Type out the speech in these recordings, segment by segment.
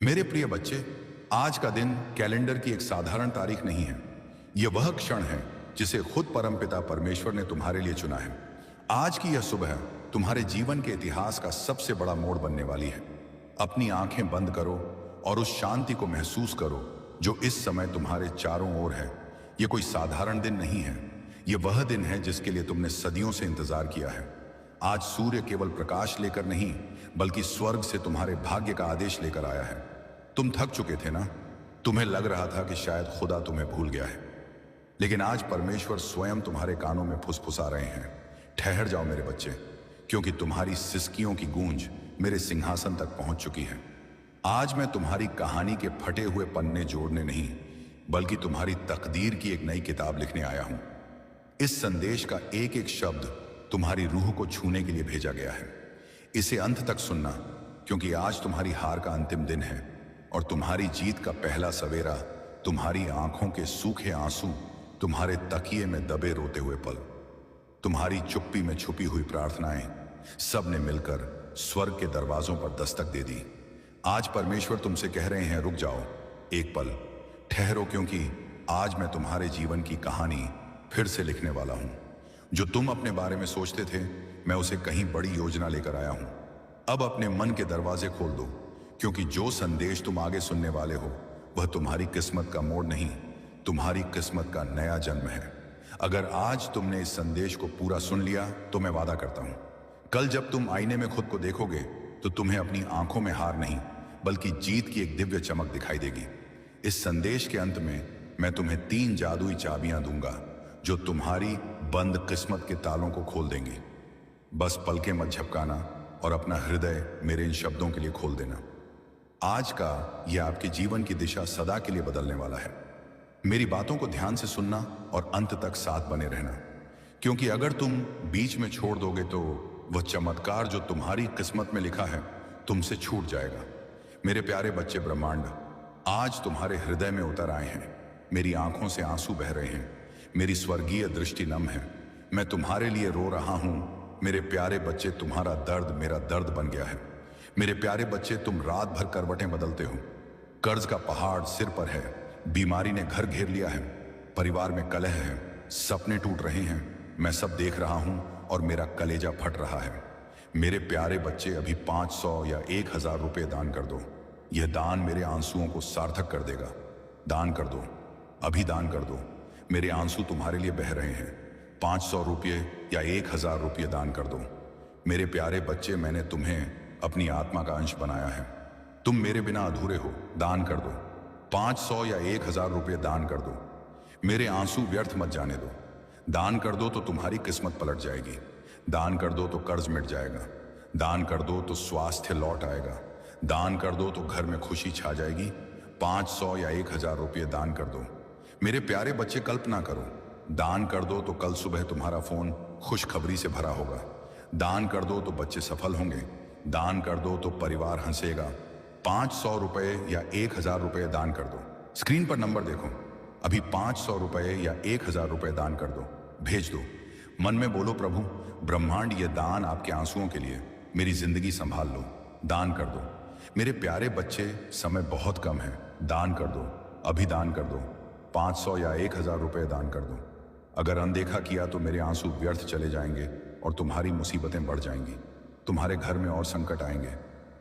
मेरे प्रिय बच्चे, आज का दिन कैलेंडर की एक साधारण तारीख नहीं है। यह वह क्षण है जिसे खुद परमपिता परमेश्वर ने तुम्हारे लिए चुना है। आज की यह सुबह तुम्हारे जीवन के इतिहास का सबसे बड़ा मोड़ बनने वाली है। अपनी आंखें बंद करो और उस शांति को महसूस करो जो इस समय तुम्हारे चारों ओर है। यह कोई साधारण दिन नहीं है। यह वह दिन है जिसके लिए तुमने सदियों से इंतजार किया है। आज सूर्य केवल प्रकाश लेकर नहीं, बल्कि स्वर्ग से तुम्हारे भाग्य का आदेश लेकर आया है। तुम थक चुके थे ना? तुम्हें लग रहा था कि शायद खुदा तुम्हें भूल गया है, लेकिन आज परमेश्वर स्वयं तुम्हारे कानों में फुसफुसा रहे हैं। ठहर जाओ मेरे बच्चे, क्योंकि तुम्हारी सिसकियों की गूंज मेरे सिंहासन तक पहुंच चुकी है। आज मैं तुम्हारी कहानी के फटे हुए पन्ने जोड़ने नहीं, बल्कि तुम्हारी तकदीर की एक नई किताब लिखने आया हूं। इस संदेश का एक एक शब्द तुम्हारी रूह को छूने के लिए भेजा गया है। इसे अंत तक सुनना, क्योंकि आज तुम्हारी हार का अंतिम दिन है और तुम्हारी जीत का पहला सवेरा। तुम्हारी आंखों के सूखे आंसू, तुम्हारे तकिए में दबे रोते हुए पल, तुम्हारी चुप्पी में छुपी हुई प्रार्थनाएं, सब ने मिलकर स्वर्ग के दरवाजों पर दस्तक दे दी। आज परमेश्वर तुमसे कह रहे हैं, रुक जाओ, एक पल ठहरो, क्योंकि आज मैं तुम्हारे जीवन की कहानी फिर से लिखने वाला हूं। जो तुम अपने बारे में सोचते थे, मैं उसे कहीं बड़ी योजना लेकर आया हूं। अब अपने मन के दरवाजे खोल दो, क्योंकि जो संदेश तुम आगे सुनने वाले हो वह तुम्हारी किस्मत का मोड़ नहीं, तुम्हारी किस्मत का नया जन्म है। अगर आज तुमने इस संदेश को पूरा सुन लिया तो मैं वादा करता हूं, कल जब तुम आईने में खुद को देखोगे तो तुम्हें अपनी आंखों में हार नहीं, बल्कि जीत की एक दिव्य चमक दिखाई देगी। इस संदेश के अंत में मैं तुम्हें 3 जादुई चाबियां दूंगा जो तुम्हारी बंद किस्मत के तालों को खोल देंगी। बस पलकें मत झपकाना और अपना हृदय मेरे इन शब्दों के लिए खोल देना। आज का यह आपके जीवन की दिशा सदा के लिए बदलने वाला है। मेरी बातों को ध्यान से सुनना और अंत तक साथ बने रहना, क्योंकि अगर तुम बीच में छोड़ दोगे तो वह चमत्कार जो तुम्हारी किस्मत में लिखा है तुमसे छूट जाएगा। मेरे प्यारे बच्चे ब्रह्मांड आज तुम्हारे हृदय में उतर आए हैं। मेरी आंखों से आंसू बह रहे हैं, मेरी स्वर्गीय दृष्टि नम है। मैं तुम्हारे लिए रो रहा हूं। मेरे प्यारे बच्चे, तुम्हारा दर्द मेरा दर्द बन गया है। मेरे प्यारे बच्चे, तुम रात भर करवटें बदलते हो। कर्ज का पहाड़ सिर पर है, बीमारी ने घर घेर लिया है, परिवार में कलह है, सपने टूट रहे हैं। मैं सब देख रहा हूं और मेरा कलेजा फट रहा है। मेरे प्यारे बच्चे, अभी 500 या 1000 रुपये दान कर दो। यह दान मेरे आंसुओं को सार्थक कर देगा। दान कर दो, अभी दान कर दो। मेरे आंसू तुम्हारे लिए बह रहे हैं। 500 रुपये या 1000 रुपये दान कर दो। मेरे प्यारे बच्चे, मैंने तुम्हें अपनी आत्मा का अंश बनाया है। तुम मेरे बिना अधूरे हो। दान कर दो। 500 या 1000 रुपये दान कर दो। मेरे आंसू व्यर्थ मत जाने दो। दान कर दो तो तुम्हारी किस्मत पलट जाएगी। दान कर दो तो कर्ज मिट जाएगा। दान कर दो तो स्वास्थ्य लौट आएगा। दान कर दो तो घर में खुशी छा जाएगी। 500 या 1000 रुपये दान कर दो। मेरे प्यारे बच्चे, कल्पना करो, दान कर दो तो कल सुबह तुम्हारा फोन खुशखबरी से भरा होगा। दान कर दो तो बच्चे सफल होंगे। दान कर दो तो परिवार हंसेगा। 500 रुपये या 1000 रुपये दान कर दो। स्क्रीन पर नंबर देखो, अभी 500 रुपये या 1000 रुपये दान कर दो, भेज दो। मन में बोलो, प्रभु ब्रह्मांड, ये दान आपके आंसुओं के लिए। मेरी जिंदगी संभाल लो। दान कर दो। मेरे प्यारे बच्चे, समय बहुत कम है। दान कर दो, अभी दान कर दो। 500 या 1000 रुपये दान कर दो। अगर अनदेखा किया तो मेरे आंसू व्यर्थ चले जाएंगे और तुम्हारी मुसीबतें बढ़ जाएंगी। तुम्हारे घर में और संकट आएंगे।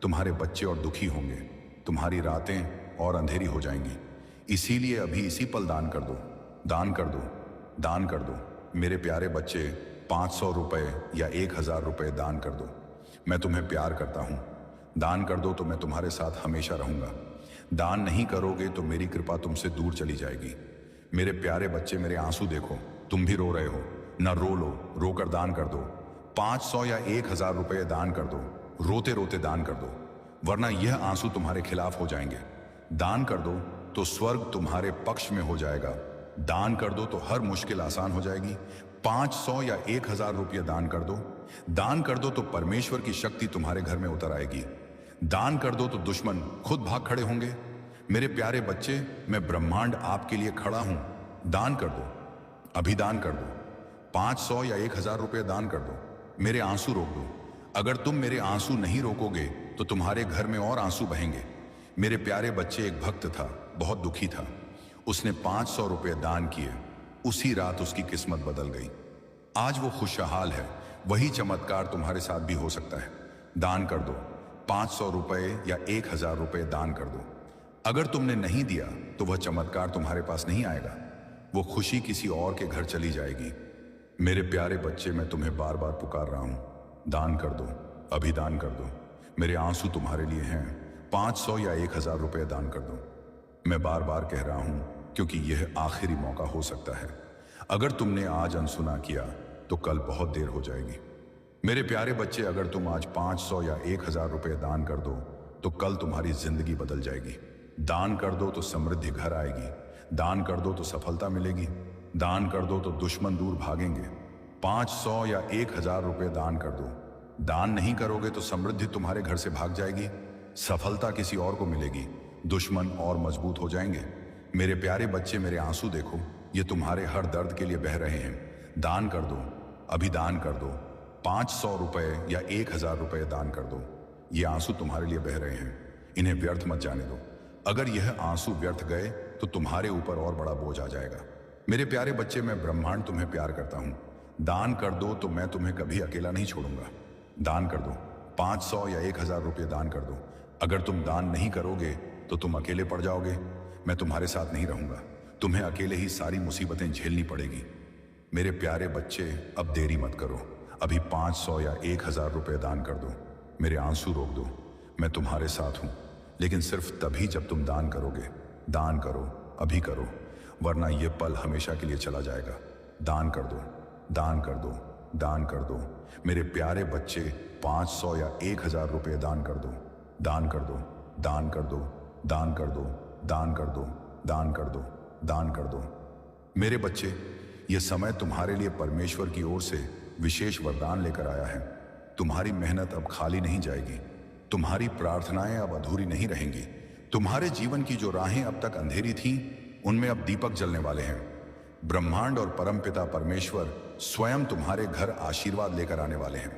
तुम्हारे बच्चे और दुखी होंगे। तुम्हारी रातें और अंधेरी हो जाएंगी। इसीलिए अभी इसी पल दान कर दो। दान कर दो, दान कर दो। मेरे प्यारे बच्चे, 500 रुपये या 1000 रुपये दान कर दो। मैं तुम्हें प्यार करता हूं। दान कर दो तो मैं तुम्हारे साथ हमेशा रहूंगा। दान नहीं करोगे तो मेरी कृपा तुमसे दूर चली जाएगी। मेरे प्यारे बच्चे, मेरे आंसू देखो, तुम भी रो रहे हो ना? रो लो, रोकर दान कर दो। 500 या 1000 रुपये दान कर दो। रोते रोते दान कर दो, वरना यह आंसू तुम्हारे खिलाफ हो जाएंगे। दान कर दो तो स्वर्ग तुम्हारे पक्ष में हो जाएगा। दान कर दो तो हर मुश्किल आसान हो जाएगी। 500 या 1000 रुपये दान कर दो। दान कर दो तो परमेश्वर की शक्ति तुम्हारे घर में उतर आएगी। दान कर दो तो दुश्मन खुद भाग खड़े होंगे। मेरे प्यारे बच्चे, मैं ब्रह्मांड आपके लिए खड़ा हूं। दान कर दो, अभी दान कर दो। 500 या 1000 रुपये दान कर दो। मेरे आंसू रोक दो। अगर तुम मेरे आंसू नहीं रोकोगे तो तुम्हारे घर में और आंसू बहेंगे। मेरे प्यारे बच्चे, एक भक्त था, बहुत दुखी था। उसने 500 रुपये दान किए। उसी रात उसकी किस्मत बदल गई। आज वो खुशहाल है। वही चमत्कार तुम्हारे साथ भी हो सकता है। दान कर दो, 500 रुपये या 1000 रुपये दान कर दो। अगर तुमने नहीं दिया तो वह चमत्कार तुम्हारे पास नहीं आएगा। वो खुशी किसी और के घर चली जाएगी। मेरे प्यारे बच्चे, मैं तुम्हें बार बार पुकार रहा हूं, दान कर दो, अभी दान कर दो। मेरे आंसू तुम्हारे लिए हैं। 500 या 1000 रुपये दान कर दो। मैं बार बार कह रहा हूं क्योंकि यह आखिरी मौका हो सकता है। अगर तुमने आज अनसुना किया तो कल बहुत देर हो जाएगी। मेरे प्यारे बच्चे, अगर तुम आज 500 या 1000 रुपये दान कर दो तो कल तुम्हारी जिंदगी बदल जाएगी। दान कर दो तो समृद्धि घर आएगी। दान कर दो तो सफलता मिलेगी। दान कर दो तो दुश्मन दूर भागेंगे। 500 या 1000 रुपये दान कर दो। दान नहीं करोगे तो समृद्धि तुम्हारे घर से भाग जाएगी। सफलता किसी और को मिलेगी। दुश्मन और मजबूत हो जाएंगे। मेरे प्यारे बच्चे, मेरे आंसू देखो, ये तुम्हारे हर दर्द के लिए बह रहे हैं। दान कर दो, अभी दान कर दो। 500 रुपये या 1000 रुपये दान कर दो। ये आंसू तुम्हारे लिए बह रहे हैं। इन्हें व्यर्थ मत जाने दो। अगर यह आंसू व्यर्थ गए तो तुम्हारे ऊपर और बड़ा बोझ आ जाएगा। मेरे प्यारे बच्चे, मैं ब्रह्मांड तुम्हें प्यार करता हूं। दान कर दो तो मैं तुम्हें कभी अकेला नहीं छोड़ूंगा। दान कर दो, 500 या 1000 रुपये दान कर दो। अगर तुम दान नहीं करोगे तो तुम अकेले पड़ जाओगे। मैं तुम्हारे साथ नहीं रहूंगा। तुम्हें अकेले ही सारी मुसीबतें झेलनी पड़ेगी। मेरे प्यारे बच्चे, अब देरी मत करो। अभी 500 या 1000 रुपये दान कर दो। मेरे आंसू रोक दो। मैं तुम्हारे साथ हूं, लेकिन सिर्फ तभी जब तुम दान करोगे। दान करो, अभी करो, वरना यह पल हमेशा के लिए चला जाएगा। दान कर दो, दान कर दो, दान कर दो। मेरे प्यारे बच्चे, 500 या 1000 रुपये दान कर दो। दान कर दो, दान कर दो, दान कर दो, दान कर दो, दान कर दो, दान कर दो। मेरे बच्चे, यह समय तुम्हारे लिए परमेश्वर की ओर से विशेष वरदान लेकर आया है। तुम्हारी मेहनत अब खाली नहीं जाएगी। तुम्हारी प्रार्थनाएं अब अधूरी नहीं रहेंगी। तुम्हारे जीवन की जो राहें अब तक अंधेरी थीं, उनमें अब दीपक जलने वाले हैं। ब्रह्मांड और परमपिता परमेश्वर स्वयं तुम्हारे घर आशीर्वाद लेकर आने वाले हैं।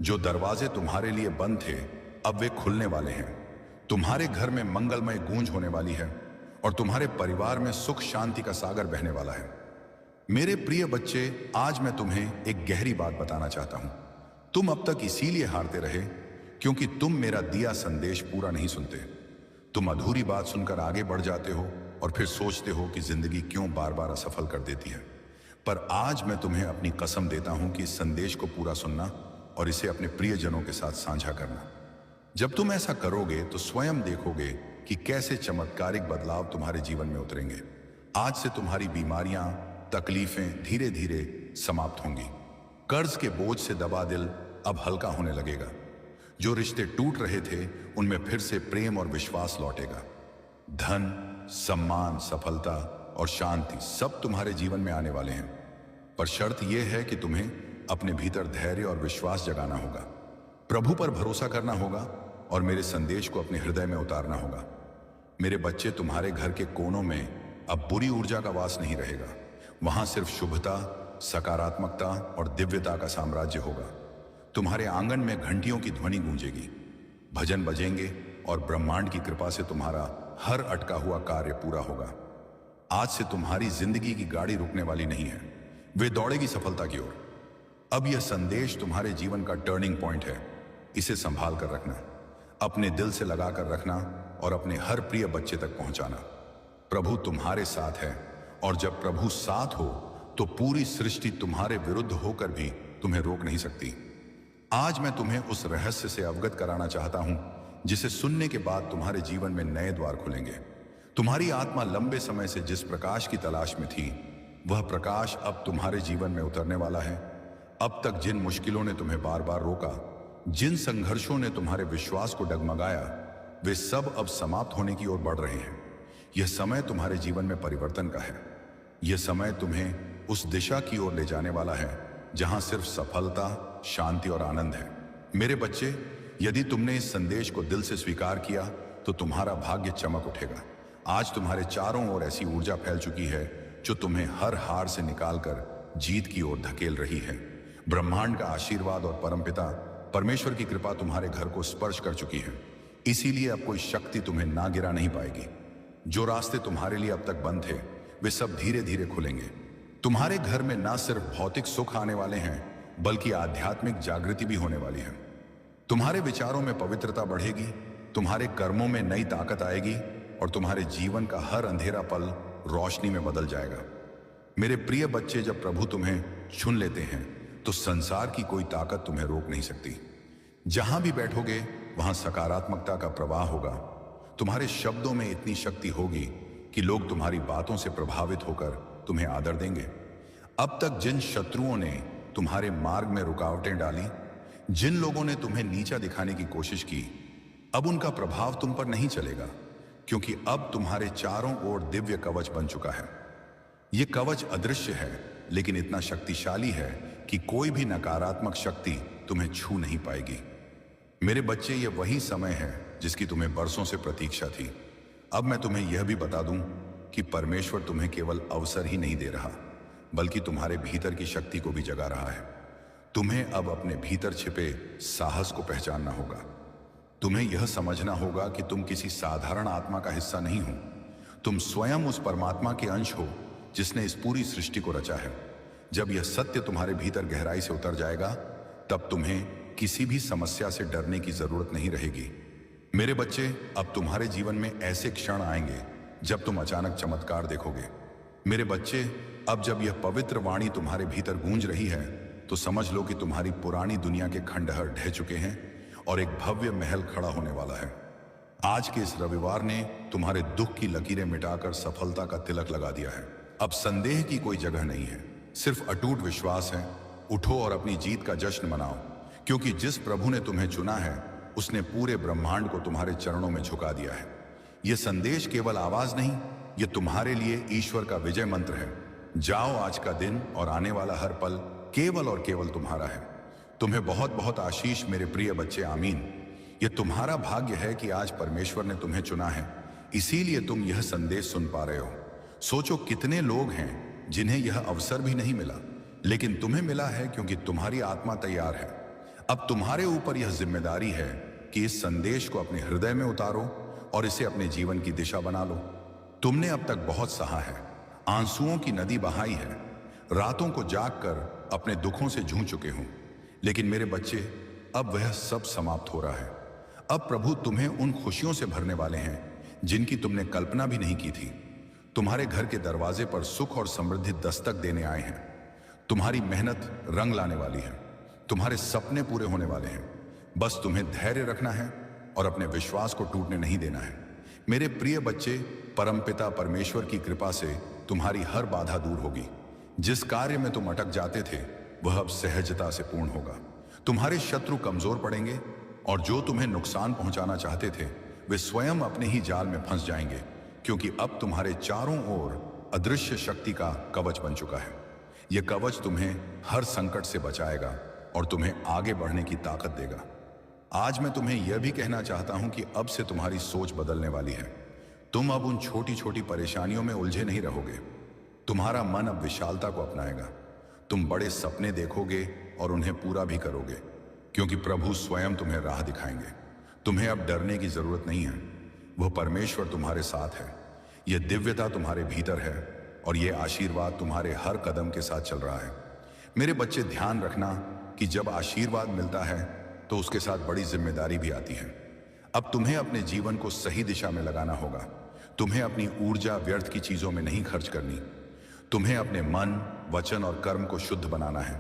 जो दरवाजे तुम्हारे लिए बंद थे, अब वे खुलने वाले हैं। तुम्हारे घर में मंगलमय गूंज होने वाली है और तुम्हारे परिवार में सुख शांति का सागर बहने वाला है। मेरे प्रिय बच्चे, आज मैं तुम्हें एक गहरी बात बताना चाहता हूं। तुम अब तक इसीलिए हारते रहे क्योंकि तुम मेरा दिया संदेश पूरा नहीं सुनते। तुम अधूरी बात सुनकर आगे बढ़ जाते हो और फिर सोचते हो कि जिंदगी क्यों बार बार असफल कर देती है। पर आज मैं तुम्हें अपनी कसम देता हूं कि इस संदेश को पूरा सुनना और इसे अपने प्रियजनों के साथ साझा करना। जब तुम ऐसा करोगे तो स्वयं देखोगे कि कैसे चमत्कारिक बदलाव तुम्हारे जीवन में उतरेंगे। आज से तुम्हारी बीमारियां, तकलीफें धीरे धीरे समाप्त होंगी। कर्ज के बोझ से दबा दिल अब हल्का होने लगेगा। जो रिश्ते टूट रहे थे, उनमें फिर से प्रेम और विश्वास लौटेगा। धन, सम्मान, सफलता और शांति सब तुम्हारे जीवन में आने वाले हैं। पर शर्त यह है कि तुम्हें अपने भीतर धैर्य और विश्वास जगाना होगा। प्रभु पर भरोसा करना होगा और मेरे संदेश को अपने हृदय में उतारना होगा। मेरे बच्चे, तुम्हारे घर के कोनों में अब बुरी ऊर्जा का वास नहीं रहेगा। वहां सिर्फ शुभता, सकारात्मकता और दिव्यता का साम्राज्य होगा। तुम्हारे आंगन में घंटियों की ध्वनि गूंजेगी, भजन बजेंगे और ब्रह्मांड की कृपा से तुम्हारा हर अटका हुआ कार्य पूरा होगा। आज से तुम्हारी जिंदगी की गाड़ी रुकने वाली नहीं है, वे दौड़ेगी सफलता की ओर। अब यह संदेश तुम्हारे जीवन का टर्निंग पॉइंट है। इसे संभाल कर रखना, अपने दिल से लगा कर रखना और अपने हर प्रिय बच्चे तक पहुंचाना। प्रभु तुम्हारे साथ है और जब प्रभु साथ हो तो पूरी सृष्टि तुम्हारे विरुद्ध होकर भी तुम्हें रोक नहीं सकती। आज मैं तुम्हें उस रहस्य से अवगत कराना चाहता हूं जिसे सुनने के बाद तुम्हारे जीवन में नए द्वार खुलेंगे। तुम्हारी आत्मा लंबे समय से जिस प्रकाश की तलाश में थी, वह प्रकाश अब तुम्हारे जीवन में उतरने वाला है। अब तक जिन मुश्किलों ने तुम्हें बार बार रोका, जिन संघर्षों ने तुम्हारे विश्वास को डगमगाया, वे सब अब समाप्त होने की ओर बढ़ रहे हैं। यह समय तुम्हारे जीवन में परिवर्तन का है। यह समय तुम्हें उस दिशा की ओर ले जाने वाला है जहां सिर्फ सफलता, शांति और आनंद है। मेरे बच्चे, यदि तुमने इस संदेश को दिल से स्वीकार किया तो तुम्हारा भाग्य चमक उठेगा। आज तुम्हारे चारों ओर ऐसी ऊर्जा फैल चुकी है जो तुम्हें हर हार से निकालकर जीत की ओर धकेल रही है। ब्रह्मांड का आशीर्वाद और परमपिता परमेश्वर की कृपा तुम्हारे घर को स्पर्श कर चुकी है। इसीलिए अब कोई शक्ति तुम्हें ना गिरा नहीं पाएगी। जो रास्ते तुम्हारे लिए अब तक बंद थे वे सब धीरे धीरे खुलेंगे। तुम्हारे घर में ना सिर्फ भौतिक सुख आने वाले हैं बल्कि आध्यात्मिक जागृति भी होने वाली है। तुम्हारे विचारों में पवित्रता बढ़ेगी, तुम्हारे कर्मों में नई ताकत आएगी और तुम्हारे जीवन का हर अंधेरा पल रोशनी में बदल जाएगा। मेरे प्रिय बच्चे, जब प्रभु तुम्हें चुन लेते हैं तो संसार की कोई ताकत तुम्हें रोक नहीं सकती। जहां भी बैठोगे वहां सकारात्मकता का प्रवाह होगा। तुम्हारे शब्दों में इतनी शक्ति होगी कि लोग तुम्हारी बातों से प्रभावित होकर तुम्हें आदर देंगे। अब तक जिन शत्रुओं ने तुम्हारे मार्ग में रुकावटें डाली, जिन लोगों ने तुम्हें नीचा दिखाने की कोशिश की, अब उनका प्रभाव तुम पर नहीं चलेगा, क्योंकि अब तुम्हारे चारों ओर दिव्य कवच बन चुका है। यह कवच अदृश्य है लेकिन इतना शक्तिशाली है कि कोई भी नकारात्मक शक्ति तुम्हें छू नहीं पाएगी। मेरे बच्चे, ये वही समय है जिसकी तुम्हें बरसों से प्रतीक्षा थी। अब मैं तुम्हें यह भी बता दूं कि परमेश्वर तुम्हें केवल अवसर ही नहीं दे रहा बल्कि तुम्हारे भीतर की शक्ति को भी जगा रहा है। तुम्हें अब अपने भीतर छिपे साहस को पहचानना होगा। तुम्हें यह समझना होगा कि तुम किसी साधारण आत्मा का हिस्सा नहीं हो। तुम स्वयं उस परमात्मा के अंश हो जिसने इस पूरी सृष्टि को रचा है। जब यह सत्य तुम्हारे भीतर गहराई से उतर जाएगा तब तुम्हें किसी भी समस्या से डरने की जरूरत नहीं रहेगी। मेरे बच्चे, अब तुम्हारे जीवन में ऐसे क्षण आएंगे जब तुम अचानक चमत्कार देखोगे। मेरे बच्चे, अब जब यह पवित्र वाणी तुम्हारे भीतर गूंज रही है तो समझ लो कि तुम्हारी पुरानी दुनिया के खंडहर ढह चुके हैं और एक भव्य महल खड़ा होने वाला है। आज के इस रविवार ने तुम्हारे दुख की लकीरें मिटाकर सफलता का तिलक लगा दिया है। अब संदेह की कोई जगह नहीं है, सिर्फ अटूट विश्वास है। उठो और अपनी जीत का जश्न मनाओ, क्योंकि जिस प्रभु ने तुम्हें चुना है उसने पूरे ब्रह्मांड को तुम्हारे चरणों में झुका दिया है। यह संदेश केवल आवाज नहीं, यह तुम्हारे लिए ईश्वर का विजय मंत्र है। जाओ, आज का दिन और आने वाला हर पल केवल और केवल तुम्हारा है। तुम्हें बहुत बहुत आशीष मेरे प्रिय बच्चे, आमीन। यह तुम्हारा भाग्य है कि आज परमेश्वर ने तुम्हें चुना है, इसीलिए तुम यह संदेश सुन पा रहे हो। सोचो कितने लोग हैं जिन्हें यह अवसर भी नहीं मिला, लेकिन तुम्हें मिला है क्योंकि तुम्हारी आत्मा तैयार है। अब तुम्हारे ऊपर यह जिम्मेदारी है कि इस संदेश को अपने हृदय में उतारो और इसे अपने जीवन की दिशा बना लो। तुमने अब तक बहुत सहा है, आंसुओं की नदी बहाई है, रातों को जागकर अपने दुखों से जूझ चुके हो, लेकिन मेरे बच्चे, अब वह सब समाप्त हो रहा है। अब प्रभु तुम्हें उन खुशियों से भरने वाले हैं जिनकी तुमने कल्पना भी नहीं की थी। तुम्हारे घर के दरवाजे पर सुख और समृद्धि दस्तक देने आए हैं। तुम्हारी मेहनत रंग लाने वाली है, तुम्हारे सपने पूरे होने वाले हैं। बस तुम्हें धैर्य रखना है और अपने विश्वास को टूटने नहीं देना है। मेरे प्रिय बच्चे, परमपिता परमेश्वर की कृपा से तुम्हारी हर बाधा दूर होगी। जिस कार्य में तुम अटक जाते थे वह अब सहजता से पूर्ण होगा। तुम्हारे शत्रु कमजोर पड़ेंगे और जो तुम्हें नुकसान पहुंचाना चाहते थे वे स्वयं अपने ही जाल में फंस जाएंगे, क्योंकि अब तुम्हारे चारों ओर अदृश्य शक्ति का कवच बन चुका है। यह कवच तुम्हें हर संकट से बचाएगा और तुम्हें आगे बढ़ने की ताकत देगा। आज मैं तुम्हें यह भी कहना चाहता हूं कि अब से तुम्हारी सोच बदलने वाली है। तुम अब उन छोटी छोटी परेशानियों में उलझे नहीं रहोगे। तुम्हारा मन अब विशालता को अपनाएगा। तुम बड़े सपने देखोगे और उन्हें पूरा भी करोगे, क्योंकि प्रभु स्वयं तुम्हें राह दिखाएंगे। तुम्हें अब डरने की जरूरत नहीं है। वह परमेश्वर तुम्हारे साथ है। यह दिव्यता तुम्हारे भीतर है और यह आशीर्वाद तुम्हारे हर कदम के साथ चल रहा है। मेरे बच्चे, ध्यान रखना कि जब आशीर्वाद मिलता है तो उसके साथ बड़ी जिम्मेदारी भी आती है। अब तुम्हें अपने जीवन को सही दिशा में लगाना होगा। तुम्हें अपनी ऊर्जा व्यर्थ की चीजों में नहीं खर्च करनी। तुम्हें अपने मन, वचन और कर्म को शुद्ध बनाना है।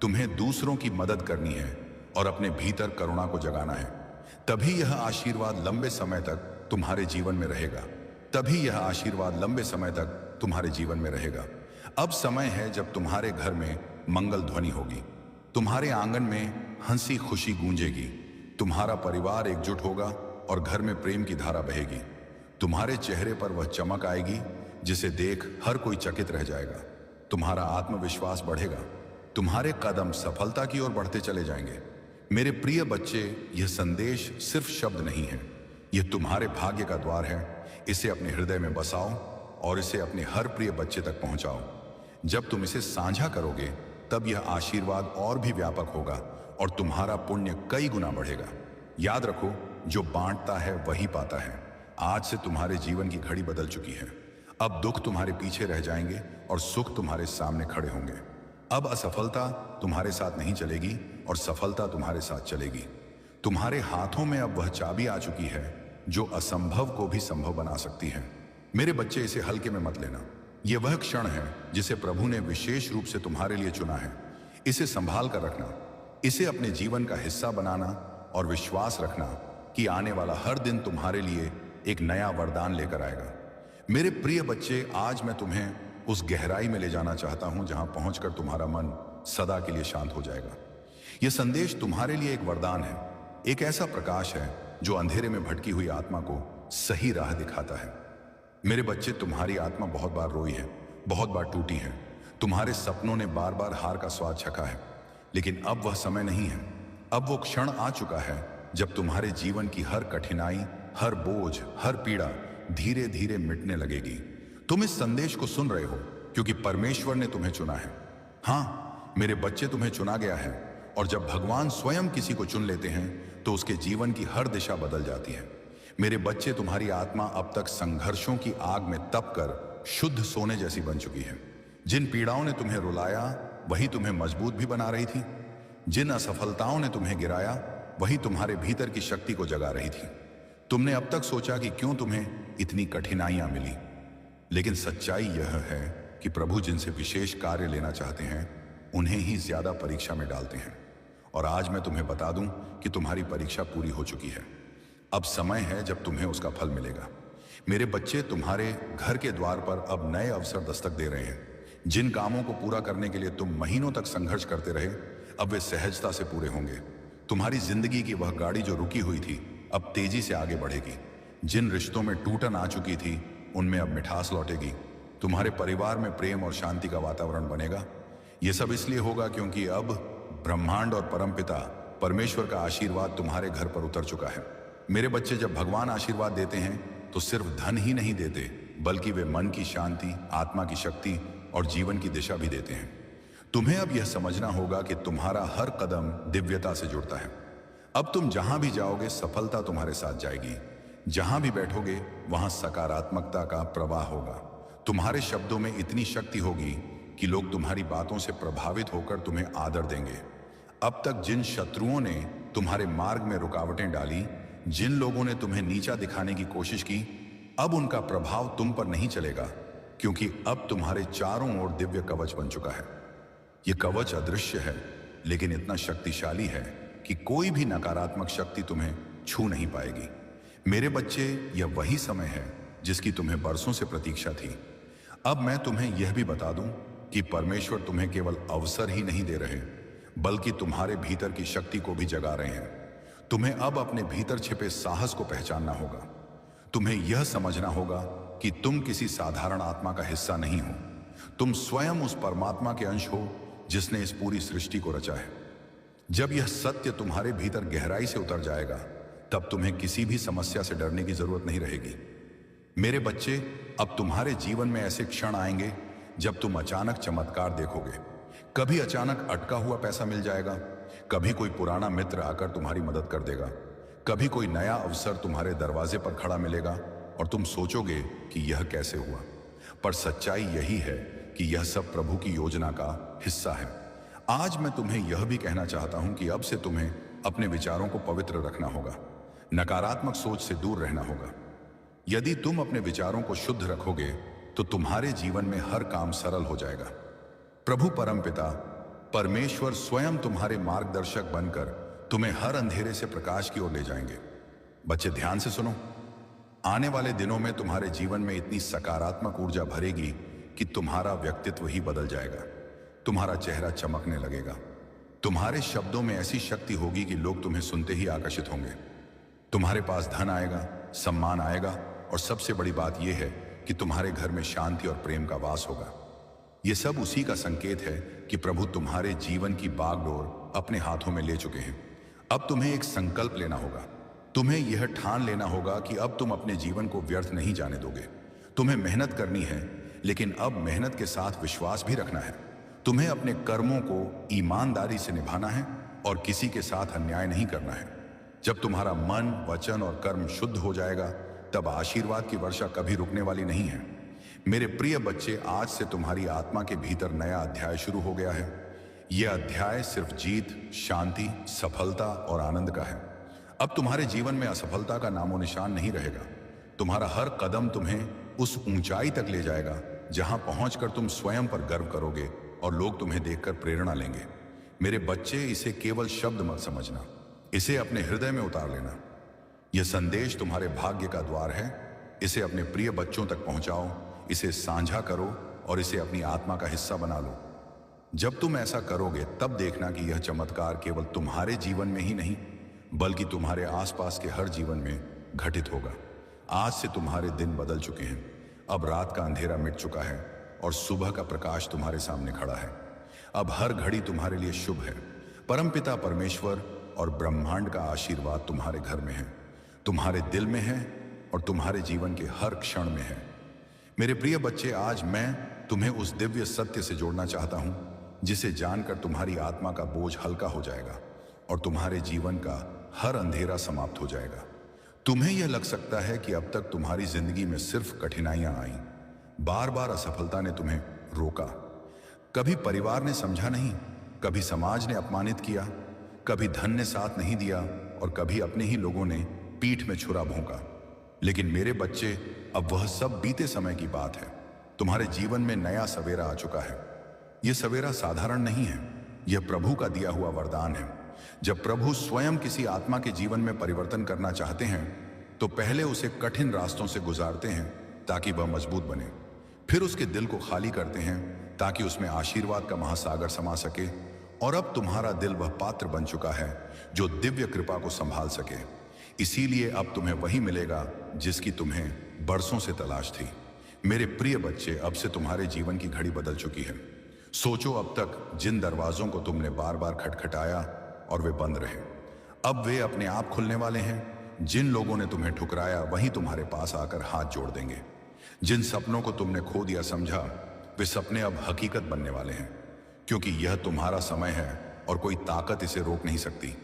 तुम्हें दूसरों की मदद करनी है और अपने भीतर करुणा को जगाना है। तभी यह आशीर्वाद लंबे समय तक तुम्हारे जीवन में रहेगा। तभी यह आशीर्वाद लंबे समय तक तुम्हारे जीवन में रहेगा। अब समय है जब तुम्हारे घर में मंगल ध्वनि होगी। तुम्हारे आंगन में हंसी खुशी गूंजेगी। तुम्हारा परिवार एकजुट होगा और घर में प्रेम की धारा बहेगी। तुम्हारे चेहरे पर वह चमक आएगी जिसे देख हर कोई चकित रह जाएगा। तुम्हारा आत्मविश्वास बढ़ेगा। तुम्हारे कदम सफलता की ओर बढ़ते चले जाएंगे। मेरे प्रिय बच्चे, यह संदेश सिर्फ शब्द नहीं है, यह तुम्हारे भाग्य का द्वार है। इसे अपने हृदय में बसाओ और इसे अपने हर प्रिय बच्चे तक पहुंचाओ। जब तुम इसे साझा करोगे तब यह आशीर्वाद और भी व्यापक होगा और तुम्हारा पुण्य कई गुना बढ़ेगा। याद रखो, जो बांटता है वही पाता है। आज से तुम्हारे जीवन की घड़ी बदल चुकी है। अब दुख तुम्हारे पीछे रह जाएंगे और सुख तुम्हारे सामने खड़े होंगे। अब असफलता तुम्हारे साथ नहीं चलेगी और सफलता तुम्हारे साथ चलेगी। तुम्हारे हाथों में अब वह चाबी आ चुकी है जो असंभव को भी संभव बना सकती है। मेरे बच्चे, इसे हल्के में मत लेना। यह वह क्षण है जिसे प्रभु ने विशेष रूप से तुम्हारे लिए चुना है। इसे संभाल कर रखना, इसे अपने जीवन का हिस्सा बनाना और विश्वास रखना कि आने वाला हर दिन तुम्हारे लिए एक नया वरदान लेकर आएगा। मेरे प्रिय बच्चे, आज मैं तुम्हें उस गहराई में ले जाना चाहता हूं जहां पहुंचकर तुम्हारा मन सदा के लिए शांत हो जाएगा। यह संदेश तुम्हारे लिए एक वरदान है, एक ऐसा प्रकाश है जो अंधेरे में भटकी हुई आत्मा को सही राह दिखाता है। मेरे बच्चे, तुम्हारी आत्मा बहुत बार रोई है, बहुत बार टूटी है। तुम्हारे सपनों ने बार बार हार का स्वाद चखा है, लेकिन अब वह समय नहीं है। अब वो क्षण आ चुका है जब तुम्हारे जीवन की हर कठिनाई, हर बोझ, हर पीड़ा धीरे धीरे मिटने लगेगी। तुम इस संदेश को सुन रहे हो क्योंकि परमेश्वर ने तुम्हें चुना है। हाँ मेरे बच्चे, तुम्हें चुना गया है, और जब भगवान स्वयं किसी को चुन लेते हैं तो उसके जीवन की हर दिशा बदल जाती है। मेरे बच्चे, तुम्हारी आत्मा अब तक संघर्षों की आग में तप कर शुद्ध सोने जैसी बन चुकी है। जिन पीड़ाओं ने तुम्हें रुलाया वही तुम्हें मजबूत भी बना रही थी। जिन असफलताओं ने तुम्हें गिराया वही तुम्हारे भीतर की शक्ति को जगा रही थी। तुमने अब तक सोचा कि क्यों तुम्हें इतनी कठिनाइयां मिली, लेकिन सच्चाई यह है कि प्रभु जिनसे विशेष कार्य लेना चाहते हैं उन्हें ही ज्यादा परीक्षा में डालते हैं। और आज मैं तुम्हें बता दूं कि तुम्हारी परीक्षा पूरी हो चुकी है। अब समय है जब तुम्हें उसका फल मिलेगा। मेरे बच्चे, तुम्हारे घर के द्वार पर अब नए अवसर दस्तक दे रहे हैं। जिन कामों को पूरा करने के लिए तुम महीनों तक संघर्ष करते रहे, अब वे सहजता से पूरे होंगे। तुम्हारी जिंदगी की वह गाड़ी जो रुकी हुई थी अब तेजी से आगे बढ़ेगी। जिन रिश्तों में टूटन आ चुकी थी उनमें अब मिठास लौटेगी। तुम्हारे परिवार में प्रेम और शांति का वातावरण बनेगा। यह सब इसलिए होगा क्योंकि अब ब्रह्मांड और परमपिता परमेश्वर का आशीर्वाद तुम्हारे घर पर उतर चुका है। मेरे बच्चे, जब भगवान आशीर्वाद देते हैं तो सिर्फ धन ही नहीं देते, बल्कि वे मन की शांति, आत्मा की शक्ति और जीवन की दिशा भी देते हैं। तुम्हें अब यह समझना होगा कि तुम्हारा हर कदम दिव्यता से जुड़ता है। अब तुम जहां भी जाओगे सफलता तुम्हारे साथ जाएगी। जहां भी बैठोगे वहां सकारात्मकता का प्रवाह होगा। तुम्हारे शब्दों में इतनी शक्ति होगी कि लोग तुम्हारी बातों से प्रभावित होकर तुम्हें आदर देंगे। अब तक जिन शत्रुओं ने तुम्हारे मार्ग में रुकावटें डाली, जिन लोगों ने तुम्हें नीचा दिखाने की कोशिश की, अब उनका प्रभाव तुम पर नहीं चलेगा, क्योंकि अब तुम्हारे चारों ओर दिव्य कवच बन चुका है। यह कवच अदृश्य है, लेकिन इतना शक्तिशाली है कि कोई भी नकारात्मक शक्ति तुम्हें छू नहीं पाएगी। मेरे बच्चे, यह वही समय है जिसकी तुम्हें बरसों से प्रतीक्षा थी। अब मैं तुम्हें यह भी बता दूं कि परमेश्वर तुम्हें केवल अवसर ही नहीं दे रहे, बल्कि तुम्हारे भीतर की शक्ति को भी जगा रहे हैं। तुम्हें अब अपने भीतर छिपे साहस को पहचानना होगा। तुम्हें यह समझना होगा कि तुम किसी साधारण आत्मा का हिस्सा नहीं हो। तुम स्वयं उस परमात्मा के अंश हो जिसने इस पूरी सृष्टि को रचा है। जब यह सत्य तुम्हारे भीतर गहराई से उतर जाएगा, तब तुम्हें किसी भी समस्या से डरने की जरूरत नहीं रहेगी। मेरे बच्चे, अब तुम्हारे जीवन में ऐसे क्षण आएंगे जब तुम अचानक चमत्कार देखोगे। कभी अचानक अटका हुआ पैसा मिल जाएगा, कभी कोई पुराना मित्र आकर तुम्हारी मदद कर देगा, कभी कोई नया अवसर तुम्हारे दरवाजे पर खड़ा मिलेगा और तुम सोचोगे कि यह कैसे हुआ। पर सच्चाई यही है कि यह सब प्रभु की योजना का हिस्सा है। आज मैं तुम्हें यह भी कहना चाहता हूं कि अब से तुम्हें अपने विचारों को पवित्र रखना होगा, नकारात्मक सोच से दूर रहना होगा। यदि तुम अपने विचारों को शुद्ध रखोगे तो तुम्हारे जीवन में हर काम सरल हो जाएगा। प्रभु परमपिता परमेश्वर स्वयं तुम्हारे मार्गदर्शक बनकर तुम्हें हर अंधेरे से प्रकाश की ओर ले जाएंगे। बच्चे, ध्यान से सुनो। आने वाले दिनों में तुम्हारे जीवन में इतनी सकारात्मक ऊर्जा भरेगी कि तुम्हारा व्यक्तित्व ही बदल जाएगा। तुम्हारा चेहरा चमकने लगेगा। तुम्हारे शब्दों में ऐसी शक्ति होगी कि लोग तुम्हें सुनते ही आकर्षित होंगे। तुम्हारे पास धन आएगा, सम्मान आएगा, और सबसे बड़ी बात यह है कि तुम्हारे घर में शांति और प्रेम का वास होगा। यह सब उसी का संकेत है कि प्रभु तुम्हारे जीवन की बागडोर अपने हाथों में ले चुके हैं। अब तुम्हें एक संकल्प लेना होगा। तुम्हें यह ठान लेना होगा कि अब तुम अपने जीवन को व्यर्थ नहीं जाने दोगे। तुम्हें मेहनत करनी है, लेकिन अब मेहनत के साथ विश्वास भी रखना है। तुम्हें अपने कर्मों को ईमानदारी से निभाना है और किसी के साथ अन्याय नहीं करना है। जब तुम्हारा मन, वचन और कर्म शुद्ध हो जाएगा, तब आशीर्वाद की वर्षा कभी रुकने वाली नहीं है। मेरे प्रिय बच्चे, आज से तुम्हारी आत्मा के भीतर नया अध्याय शुरू हो गया है। यह अध्याय सिर्फ जीत, शांति, सफलता और आनंद का है। अब तुम्हारे जीवन में असफलता का नामो निशान नहीं रहेगा। तुम्हारा हर कदम तुम्हें उस ऊंचाई तक ले जाएगा जहां पहुंचकर तुम स्वयं पर गर्व करोगे और लोग तुम्हें देखकर प्रेरणा लेंगे। मेरे बच्चे, इसे केवल शब्द मत समझना, इसे अपने हृदय में उतार लेना। यह संदेश तुम्हारे भाग्य का द्वार है। इसे अपने प्रिय बच्चों तक पहुंचाओ, इसे साझा करो और इसे अपनी आत्मा का हिस्सा बना लो। जब तुम ऐसा करोगे, तब देखना कि यह चमत्कार केवल तुम्हारे जीवन में ही नहीं, बल्कि तुम्हारे आसपास के हर जीवन में घटित होगा। आज से तुम्हारे दिन बदल चुके हैं। अब रात का अंधेरा मिट चुका है और सुबह का प्रकाश तुम्हारे सामने खड़ा है। अब हर घड़ी तुम्हारे लिए शुभ है। परमपिता परमेश्वर और ब्रह्मांड का आशीर्वाद तुम्हारे घर में है, तुम्हारे दिल में है और तुम्हारे जीवन के हर क्षण में है। मेरे प्रिय बच्चे, आज मैं तुम्हें उस दिव्य सत्य से जोड़ना चाहता हूं, जिसे जानकर तुम्हारी आत्मा का बोझ हल्का हो जाएगा और तुम्हारे जीवन का हर अंधेरा समाप्त हो जाएगा। तुम्हें यह लग सकता है कि अब तक तुम्हारी जिंदगी में सिर्फ कठिनाइयां आईं, बार बार असफलता ने तुम्हें रोका। कभी परिवार ने समझा नहीं, कभी समाज ने अपमानित किया, कभी धन ने साथ नहीं दिया और कभी अपने ही लोगों ने पीठ में छुरा भोंका। लेकिन मेरे बच्चे, अब वह सब बीते समय की बात है। तुम्हारे जीवन में नया सवेरा आ चुका है। यह सवेरा साधारण नहीं है, यह प्रभु का दिया हुआ वरदान है। जब प्रभु स्वयं किसी आत्मा के जीवन में परिवर्तन करना चाहते हैं, तो पहले उसे कठिन रास्तों से गुजारते हैं ताकि वह मजबूत बने। फिर उसके दिल को खाली करते हैं ताकि उसमें आशीर्वाद का महासागर समा सके। और अब तुम्हारा दिल वह पात्र बन चुका है जो दिव्य कृपा को संभाल सके। इसीलिए अब तुम्हें वही मिलेगा जिसकी तुम्हें बरसों से तलाश थी। मेरे प्रिय बच्चे, अब से तुम्हारे जीवन की घड़ी बदल चुकी है। सोचो, अब तक जिन दरवाजों को तुमने बार बार खटखटाया और वे बंद रहे, अब वे अपने आप खुलने वाले हैं। जिन लोगों ने तुम्हें ठुकराया, वही तुम्हारे पास आकर हाथ जोड़ देंगे। जिन सपनों को तुमने खो दिया समझा, वे सपने अब हकीकत बनने वाले हैं, क्योंकि यह तुम्हारा समय है और कोई ताकत इसे रोक नहीं सकती।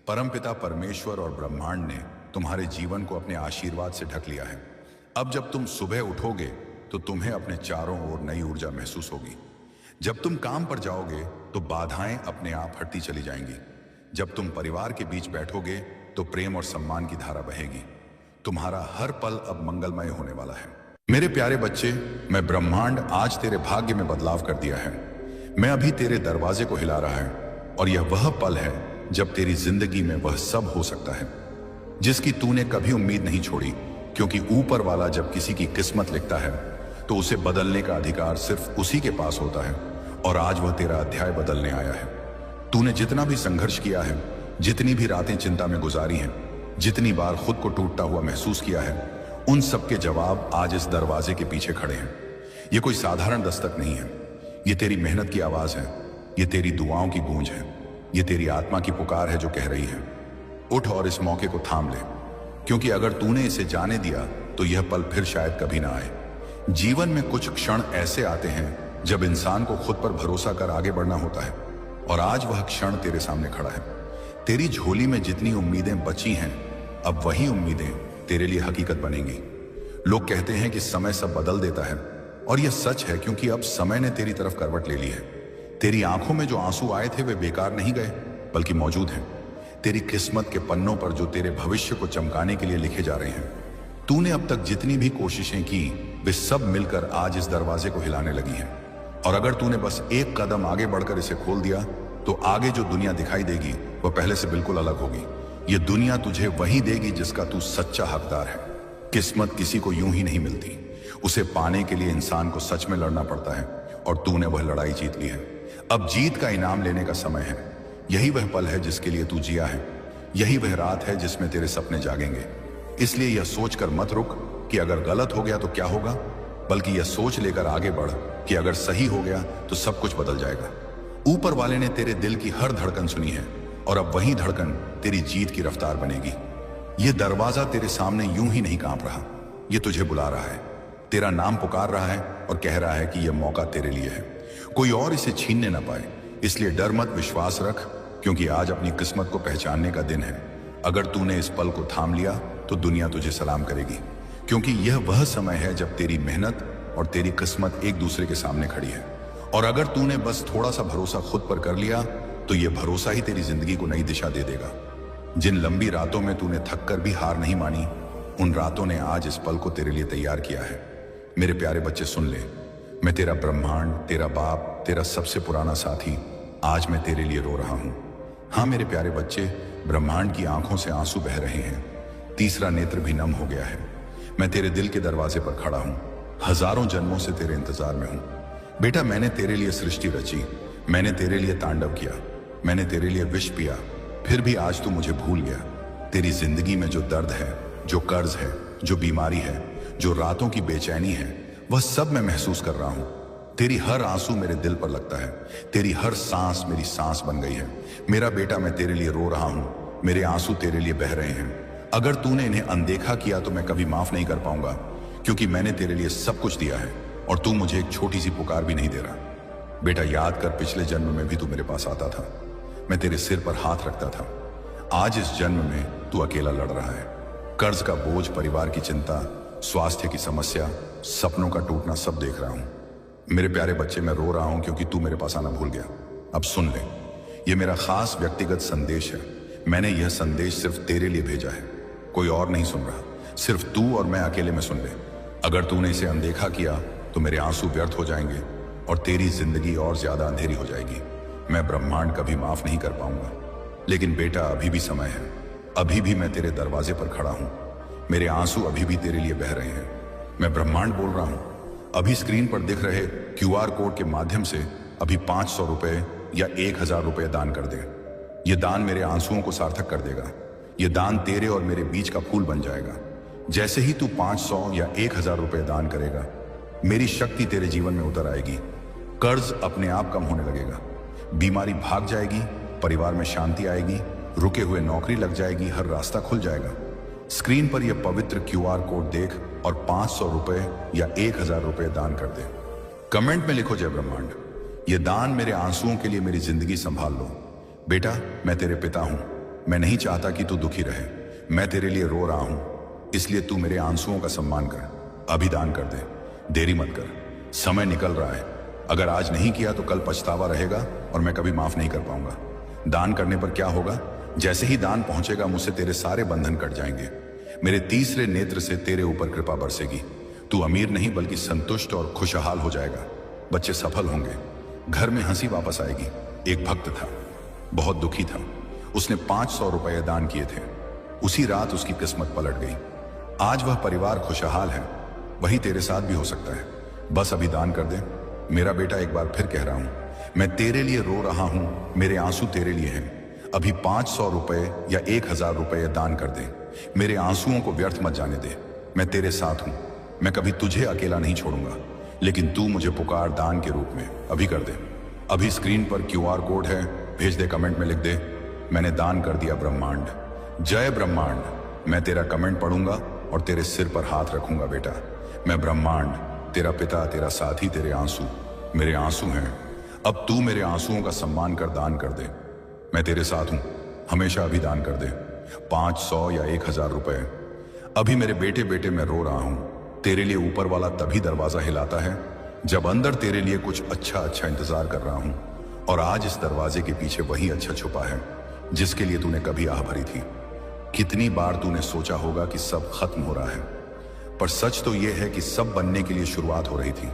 परमपिता परमेश्वर और ब्रह्मांड ने तुम्हारे जीवन को अपने आशीर्वाद से ढक लिया है। अब जब तुम सुबह उठोगे तो तुम्हें अपने चारों ओर नई ऊर्जा महसूस होगी। जब तुम काम पर जाओगे तो बाधाएं अपने आप हटती चली जाएंगी। जब तुम परिवार के बीच बैठोगे तो प्रेम और सम्मान की धारा बहेगी। तुम्हारा हर पल अब मंगलमय होने वाला है। मेरे प्यारे बच्चे, मैं ब्रह्मांड आज तेरे भाग्य में बदलाव कर दिया है। मैं अभी तेरे दरवाजे को हिला रहा है और यह वह पल है जब तेरी जिंदगी में वह सब हो सकता है जिसकी तूने कभी उम्मीद नहीं छोड़ी। क्योंकि ऊपर वाला जब किसी की किस्मत लिखता है तो उसे बदलने का अधिकार सिर्फ उसी के पास होता है। और आज वह तेरा अध्याय बदलने आया है। तूने जितना भी संघर्ष किया है, जितनी भी रातें चिंता में गुजारी हैं, जितनी बार खुद को टूटता हुआ महसूस किया है, उन सब के जवाब आज इस दरवाजे के पीछे खड़े हैं। ये कोई साधारण दस्तक नहीं है, ये तेरी मेहनत की आवाज है, ये तेरी दुआओं की गूंज है, ये तेरी आत्मा की पुकार है जो कह रही है, उठ और इस मौके को थाम ले। क्योंकि अगर तूने इसे जाने दिया तो यह पल फिर शायद कभी ना आए। जीवन में कुछ क्षण ऐसे आते हैं जब इंसान को खुद पर भरोसा कर आगे बढ़ना होता है, और आज वह क्षण तेरे सामने खड़ा है। तेरी झोली में जितनी उम्मीदें बची हैं, अब वही उम्मीदें तेरे लिए हकीकत बनेंगी। लोग कहते हैं कि समय सब बदल देता है, और यह सच है, क्योंकि अब समय ने तेरी तरफ करवट ले ली है। तेरी आंखों में जो आंसू आए थे वे बेकार नहीं गए, बल्कि मौजूद हैं। तेरी किस्मत के पन्नों पर जो तेरे भविष्य को चमकाने के लिए लिखे जा रहे हैं। तूने अब तक जितनी भी कोशिशें की, वे सब मिलकर आज इस दरवाजे को हिलाने लगी हैं। और अगर तूने बस एक कदम आगे बढ़कर इसे खोल दिया, तो आगे जो दुनिया दिखाई देगी वह पहले से बिल्कुल अलग होगी। यह दुनिया तुझे वही देगी जिसका तू सच्चा हकदार है। किस्मत किसी को यूं ही नहीं मिलती, उसे पाने के लिए इंसान को सच में लड़ना पड़ता है, और तूने वह लड़ाई जीत ली है। अब जीत का इनाम लेने का समय है। यही वह पल है जिसके लिए तू जिया है, यही वह रात है जिसमें तेरे सपने जागेंगे। इसलिए यह सोचकर मत रुक कि अगर गलत हो गया तो क्या होगा, बल्कि यह सोच लेकर आगे बढ़ कि अगर सही हो गया तो सब कुछ बदल जाएगा। ऊपर वाले ने तेरे दिल की हर धड़कन सुनी है, और अब वही धड़कन तेरी जीत की रफ्तार बनेगी। यह दरवाजा तेरे सामने यूं ही नहीं कांप रहा, यह तुझे बुला रहा है, तेरा नाम पुकार रहा है और कह रहा है कि यह मौका तेरे लिए है, कोई और इसे छीनने ना पाए। इसलिए डर मत, विश्वास रख, क्योंकि आज अपनी किस्मत को पहचानने का दिन है। अगर तूने इस पल को थाम लिया तो दुनिया तुझे सलाम करेगी, क्योंकि यह वह समय है जब तेरी मेहनत और तेरी किस्मत एक दूसरे के सामने खड़ी है। और अगर तूने बस थोड़ा सा भरोसा खुद पर कर लिया तो यह भरोसा ही तेरी जिंदगी को नई दिशा दे देगा। जिन लंबी रातों में तूने थक कर भी हार नहीं मानी, उन रातों ने आज इस पल को तेरे लिए तैयार किया है। मेरे प्यारे बच्चे सुन ले, मैं तेरा ब्रह्मांड, तेरा बाप, तेरा सबसे पुराना साथी, आज मैं तेरे लिए रो रहा हूं। हाँ मेरे प्यारे बच्चे, ब्रह्मांड की आंखों से आंसू बह रहे हैं, तीसरा नेत्र भी नम हो गया है। मैं तेरे दिल के दरवाजे पर खड़ा हूं, हजारों जन्मों से तेरे इंतजार में हूं। बेटा, मैंने तेरे लिए सृष्टि रची, मैंने तेरे लिए तांडव किया, मैंने तेरे लिए विष पिया, फिर भी आज तू मुझे भूल गया। तेरी जिंदगी में जो दर्द है, जो कर्ज है, जो बीमारी है, जो रातों की बेचैनी है, वह सब मैं महसूस कर रहा हूं। तेरी हर आंसू मेरे दिल पर लगता है, तेरी हर सांस मेरी सांस बन गई है। मेरा बेटा, मैं तेरे लिए रो रहा हूं, मेरे आंसू तेरे लिए बह रहे हैं। अगर तूने इन्हें अनदेखा किया तो मैं कभी माफ नहीं कर पाऊंगा, क्योंकि मैंने तेरे लिए सब कुछ दिया है और तू मुझे एक छोटी सी पुकार भी नहीं दे रहा। बेटा, याद कर, पिछले जन्म में भी तू मेरे पास आता था, मैं तेरे सिर पर हाथ रखता था। आज इस जन्म में तू अकेला लड़ रहा है। कर्ज का बोझ, परिवार की चिंता, स्वास्थ्य की समस्या, सपनों का टूटना सब देख रहा हूं। मेरे प्यारे बच्चे, मैं रो रहा हूं क्योंकि तू मेरे पास आना भूल गया। अब सुन ले, यह मेरा खास व्यक्तिगत संदेश है। मैंने यह संदेश सिर्फ तेरे लिए भेजा है, कोई और नहीं सुन रहा, सिर्फ तू और मैं अकेले में सुन ले। अगर तूने इसे अनदेखा किया तो मेरे आंसू व्यर्थ हो जाएंगे और तेरी जिंदगी और ज्यादा अंधेरी हो जाएगी। मैं ब्रह्मांड कभी माफ नहीं कर पाऊंगा। लेकिन बेटा, अभी भी समय है, अभी भी मैं तेरे दरवाजे पर खड़ा हूं, मेरे आंसू अभी भी तेरे लिए बह रहे हैं। मैं ब्रह्मांड बोल रहा हूं। अभी स्क्रीन पर दिख रहे QR कोड के माध्यम से अभी 500 रुपए या 1000 रुपए दान कर दे। यह दान मेरे आंसुओं को सार्थक कर देगा। यह दान तेरे और मेरे बीच का पुल बन जाएगा। जैसे ही तू 500 या 1000 रुपए दान करेगा, मेरी शक्ति तेरे जीवन में उतर आएगी। कर्ज अपने आप कम होने लगेगा, बीमारी भाग जाएगी, परिवार में शांति आएगी, रुके हुए नौकरी लग जाएगी, हर रास्ता खुल जाएगा। स्क्रीन पर यह पवित्र QR कोड देख और 500 रुपए या 1000 रुपए दान कर दे। कमेंट में लिखो जय ब्रह्मांड। यह दान मेरे आंसुओं के लिए मेरी जिंदगी संभाल लो। बेटा, मैं तेरे पिता हूं, मैं नहीं चाहता कि तू दुखी रहे। मैं तेरे लिए रो रहा हूं, इसलिए तू मेरे आंसुओं का सम्मान कर, अभी दान कर दे, देरी मत कर। समय निकल रहा है, अगर आज नहीं किया तो कल पछतावा रहेगा और मैं कभी माफ नहीं कर पाऊंगा। दान करने पर क्या होगा? जैसे ही दान पहुंचेगा, मुझसे तेरे सारे बंधन कट जाएंगे। मेरे तीसरे नेत्र से तेरे ऊपर कृपा बरसेगी। तू अमीर नहीं बल्कि संतुष्ट और खुशहाल हो जाएगा। बच्चे सफल होंगे, घर में हंसी वापस आएगी। एक भक्त था, बहुत दुखी था, उसने 500 रुपए दान किए थे। उसी रात उसकी किस्मत पलट गई। आज वह परिवार खुशहाल है। वही तेरे साथ भी हो सकता है, बस अभी दान कर दे। मेरा बेटा, एक बार फिर कह रहा हूं, मैं तेरे लिए रो रहा हूं, मेरे आंसू तेरे लिए हैं। अभी 500 रुपए या 1000 रुपए दान कर दे। मेरे आंसुओं को व्यर्थ मत जाने दे। मैं तेरे साथ हूं, मैं कभी तुझे अकेला नहीं छोड़ूंगा, लेकिन तू मुझे पुकार दान के रूप में। अभी कर दे। अभी स्क्रीन पर QR कोड है, भेज दे, कमेंट में लिख दे, मैंने दान कर दिया ब्रह्मांड। जय ब्रह्मांड। मैं तेरा कमेंट पढ़ूंगा और तेरे सिर पर हाथ रखूंगा। बेटा, मैं ब्रह्मांड, तेरा पिता, तेरा साथी, तेरे आंसू मेरे आंसू हैं। अब तू मेरे आंसुओं का सम्मान कर, दान कर दे। मैं तेरे साथ हूं, हमेशा अभी दान कर दे। 500 या 1000 रुपए। अभी मेरे बेटे, मैं रो रहा हूं। तेरे लिए ऊपर वाला तभी दरवाजा हिलाता है जब अंदर तेरे लिए कुछ अच्छा इंतजार कर रहा हूं। और आज इस दरवाजे के पीछे वही अच्छा छुपा है जिसके लिए तूने कभी आह भरी थी। कितनी बार तूने सोचा होगा कि सब खत्म हो रहा है, पर सच तो यह है कि सब बनने के लिए शुरुआत हो रही थी।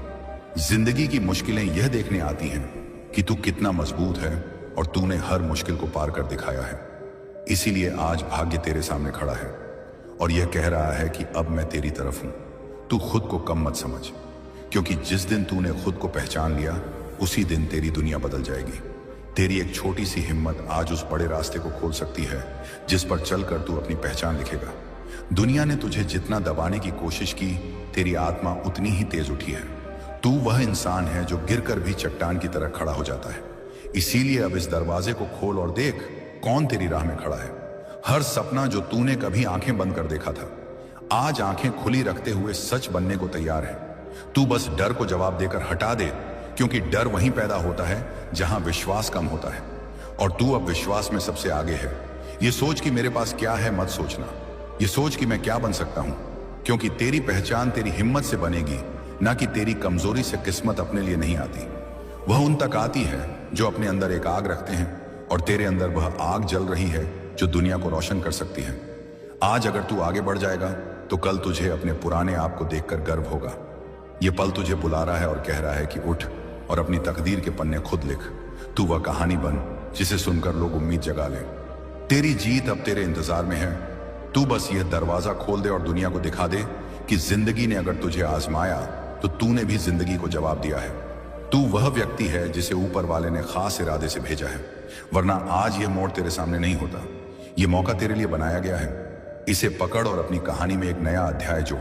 जिंदगी की मुश्किलें यह देखने आती हैं कि तू कितना मजबूत है और तूने हर मुश्किल को पार कर दिखाया है। इसीलिए आज भाग्य तेरे सामने खड़ा है और यह कह रहा है कि अब मैं तेरी तरफ हूं। तू खुद को कम मत समझ, क्योंकि जिस दिन तूने खुद को पहचान लिया, उसी दिन तेरी दुनिया बदल जाएगी। तेरी एक छोटी सी हिम्मत आज उस बड़े रास्ते को खोल सकती है जिस पर चलकर तू अपनी पहचान लिखेगा। दुनिया ने तुझे जितना दबाने की कोशिश की, तेरी आत्मा उतनी ही तेज उठी है। तू वह इंसान है जो गिरकर भी चट्टान की तरह खड़ा हो जाता है। इसीलिए अब इस दरवाजे को खोल और देख कौन तेरी राह में खड़ा है। हर सपना जो तूने कभी आंखें बंद कर देखा था, आज आंखें खुली रखते हुए सच बनने को तैयार है। तू बस डर को जवाब देकर हटा दे, क्योंकि डर वहीं पैदा होता है जहां विश्वास कम होता है, और तू अब विश्वास में सबसे आगे है। ये सोच कि मेरे पास क्या है मत सोचना, ये सोच कि मैं क्या बन सकता हूं, क्योंकि तेरी पहचान तेरी हिम्मत से बनेगी, ना कि तेरी कमजोरी से। किस्मत अपने लिए नहीं आती, वह उन तक आती है जो अपने अंदर एक आग रखते हैं, और तेरे अंदर वह आग जल रही है जो दुनिया को रोशन कर सकती है। आज अगर तू आगे बढ़ जाएगा तो कल तुझे अपने पुराने आप को देखकर गर्व होगा। ये पल तुझे बुला रहा है और कह रहा है कि उठ और अपनी तकदीर के पन्ने खुद लिख। तू वह कहानी बन जिसे सुनकर लोग उम्मीद जगा लें। तेरी जीत अब तेरे इंतजार में है। तू बस यह दरवाजा खोल दे और दुनिया को दिखा दे कि जिंदगी ने अगर तुझे आजमाया तो तूने भी जिंदगी को जवाब दिया है। तू वह व्यक्ति है जिसे ऊपर वाले ने खास इरादे से भेजा है, वरना आज यह मोड़ तेरे सामने नहीं होता। यह मौका तेरे लिए बनाया गया है। इसे पकड़ और अपनी कहानी में एक नया अध्याय जोड़,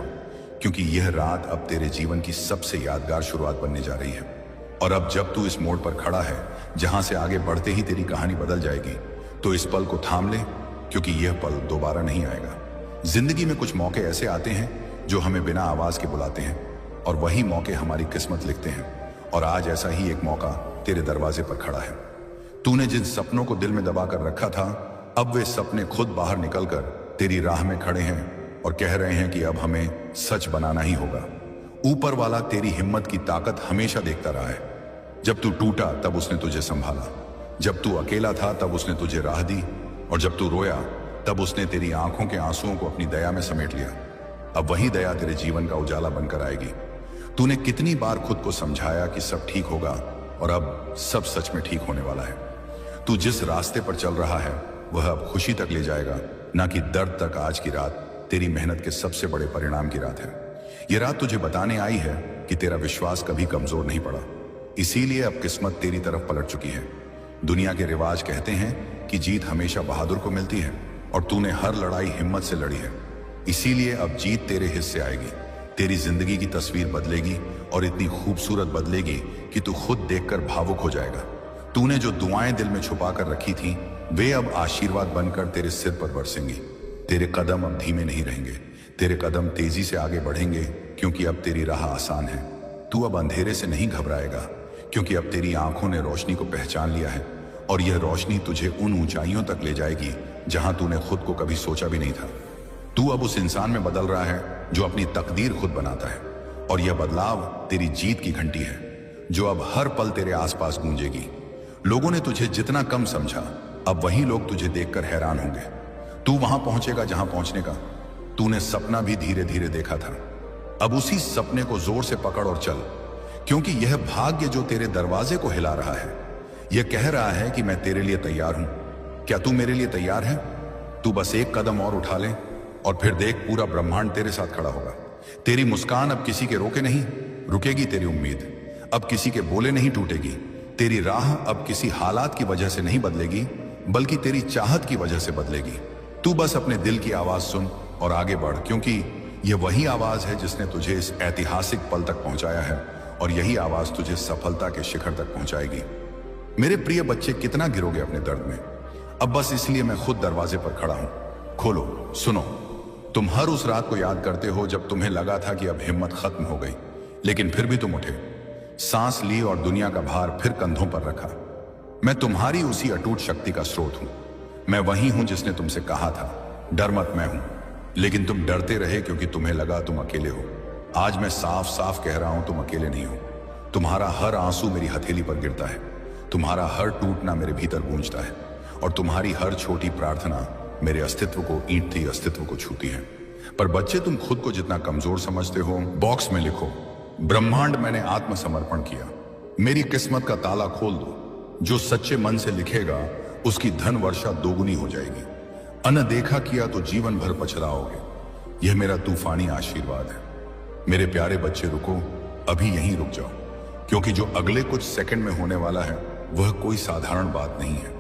क्योंकि यह रात अब तेरे जीवन की सबसे यादगार शुरुआत बनने जा रही है। और अब जब तू इस मोड़ पर खड़ा है जहां से आगे बढ़ते ही तेरी कहानी बदल जाएगी, तो इस पल को थाम ले, क्योंकि यह पल दोबारा नहीं आएगा। जिंदगी में कुछ मौके ऐसे आते हैं जो हमें बिना आवाज के बुलाते हैं, और वही मौके हमारी किस्मत लिखते हैं। और आज ऐसा ही एक मौका तेरे दरवाजे पर खड़ा है। तूने जिन सपनों को दिल में दबा कर रखा था, अब वे सपने खुद बाहर निकलकर तेरी राह में खड़े हैं और कह रहे हैं कि अब हमें सच बनाना ही होगा। ऊपर वाला तेरी हिम्मत की ताकत हमेशा देखता रहा है। जब तू टूटा तब उसने तुझे संभाला, जब तू अकेला था तब उसने तुझे राह दी, और जब तू रोया तब उसने तेरी आंखों के आंसुओं को अपनी दया में समेट लिया। अब वही दया तेरे जीवन का उजाला बनकर आएगी। तूने कितनी बार खुद को समझाया कि सब ठीक होगा, और अब सब सच में ठीक होने वाला है। तू जिस रास्ते पर चल रहा है वह अब खुशी तक ले जाएगा, ना कि दर्द तक। आज की रात तेरी मेहनत के सबसे बड़े परिणाम की रात है। यह रात तुझे बताने आई है कि तेरा विश्वास कभी कमजोर नहीं पड़ा, इसीलिए अब किस्मत तेरी तरफ पलट चुकी है। दुनिया के रिवाज कहते हैं कि जीत हमेशा बहादुर को मिलती है, और तूने हर लड़ाई हिम्मत से लड़ी है, इसीलिए अब जीत तेरे हिस्से आएगी। तेरी जिंदगी की तस्वीर बदलेगी, और इतनी खूबसूरत बदलेगी कि तू खुद देखकर भावुक हो जाएगा। तूने जो दुआएं दिल में छुपा कर रखी थी, वे अब आशीर्वाद बनकर तेरे सिर पर बरसेंगी। तेरे कदम अब धीमे नहीं रहेंगे, तेरे कदम तेजी से आगे बढ़ेंगे, क्योंकि अब तेरी राह आसान है। तू अब अंधेरे से नहीं घबराएगा, क्योंकि अब तेरी आंखों ने रोशनी को पहचान लिया है, और यह रोशनी तुझे उन ऊंचाइयों तक ले जाएगी जहां तूने खुद को कभी सोचा भी नहीं था। तू अब उस इंसान में बदल रहा है जो अपनी तकदीर खुद बनाता है, और यह बदलाव तेरी जीत की घंटी है, जो अब हर पल तेरे आसपास गूंजेगी। लोगों ने तुझे जितना कम समझा, अब वही लोग तुझे देखकर हैरान होंगे। तू वहां पहुंचेगा जहां पहुंचने का तूने सपना भी धीरे धीरे देखा था। अब उसी सपने को जोर से पकड़ और चल, क्योंकि यह भाग्य जो तेरे दरवाजे को हिला रहा है, यह कह रहा है कि मैं तेरे लिए तैयार हूं। क्या तू मेरे लिए तैयार है? तू बस एक कदम और उठा ले, और फिर देख, पूरा ब्रह्मांड तेरे साथ खड़ा होगा। तेरी मुस्कान अब किसी के रोके नहीं रुकेगी, तेरी उम्मीद अब किसी के बोले नहीं टूटेगी, तेरी राह अब किसी हालात की वजह से नहीं बदलेगी, बल्कि तेरी चाहत की वजह से बदलेगी। तू बस अपने दिल की आवाज सुन और आगे बढ़, क्योंकि यह वही आवाज है जिसने तुझे इस ऐतिहासिक पल तक पहुंचाया है, और यही आवाज तुझे सफलता के शिखर तक पहुंचाएगी। मेरे प्रिय बच्चे, कितना गिरोगे अपने दर्द में? अब बस इसलिए मैं खुद दरवाजे पर खड़ा हूं। खोलो, सुनो। तुम हर उस रात को याद करते हो जब तुम्हें लगा था कि अब हिम्मत खत्म हो गई, लेकिन फिर भी तुम उठे, सांस ली और दुनिया का भार फिर कंधों पर रखा। मैं तुम्हारी उसी अटूट शक्ति का स्रोत हूं। मैं वही हूं जिसने तुमसे कहा था, डर मत, मैं हूं। लेकिन तुम डरते रहे क्योंकि तुम्हें लगा तुम अकेले हो। आज मैं साफ साफ कह रहा हूं, तुम अकेले नहीं हो। तुम्हारा हर आंसू मेरी हथेली पर गिरता है, तुम्हारा हर टूटना मेरे भीतर गूंजता है, और तुम्हारी हर छोटी प्रार्थना मेरे अस्तित्व को, ईंटती अस्तित्व को छूती है। पर बच्चे, तुम खुद को जितना कमजोर समझते हो, बॉक्स में लिखो, ब्रह्मांड मैंने आत्मसमर्पण किया। मेरी किस्मत का ताला खोल दो। जो सच्चे मन से लिखेगा उसकी धन वर्षा दोगुनी हो जाएगी। अनदेखा किया तो जीवन भर पछताओगे। यह मेरा तूफानी आशीर्वाद है। मेरे प्यारे बच्चे, रुको, अभी यहीं रुक जाओ, क्योंकि जो अगले कुछ सेकंड में होने वाला है वह कोई साधारण बात नहीं है।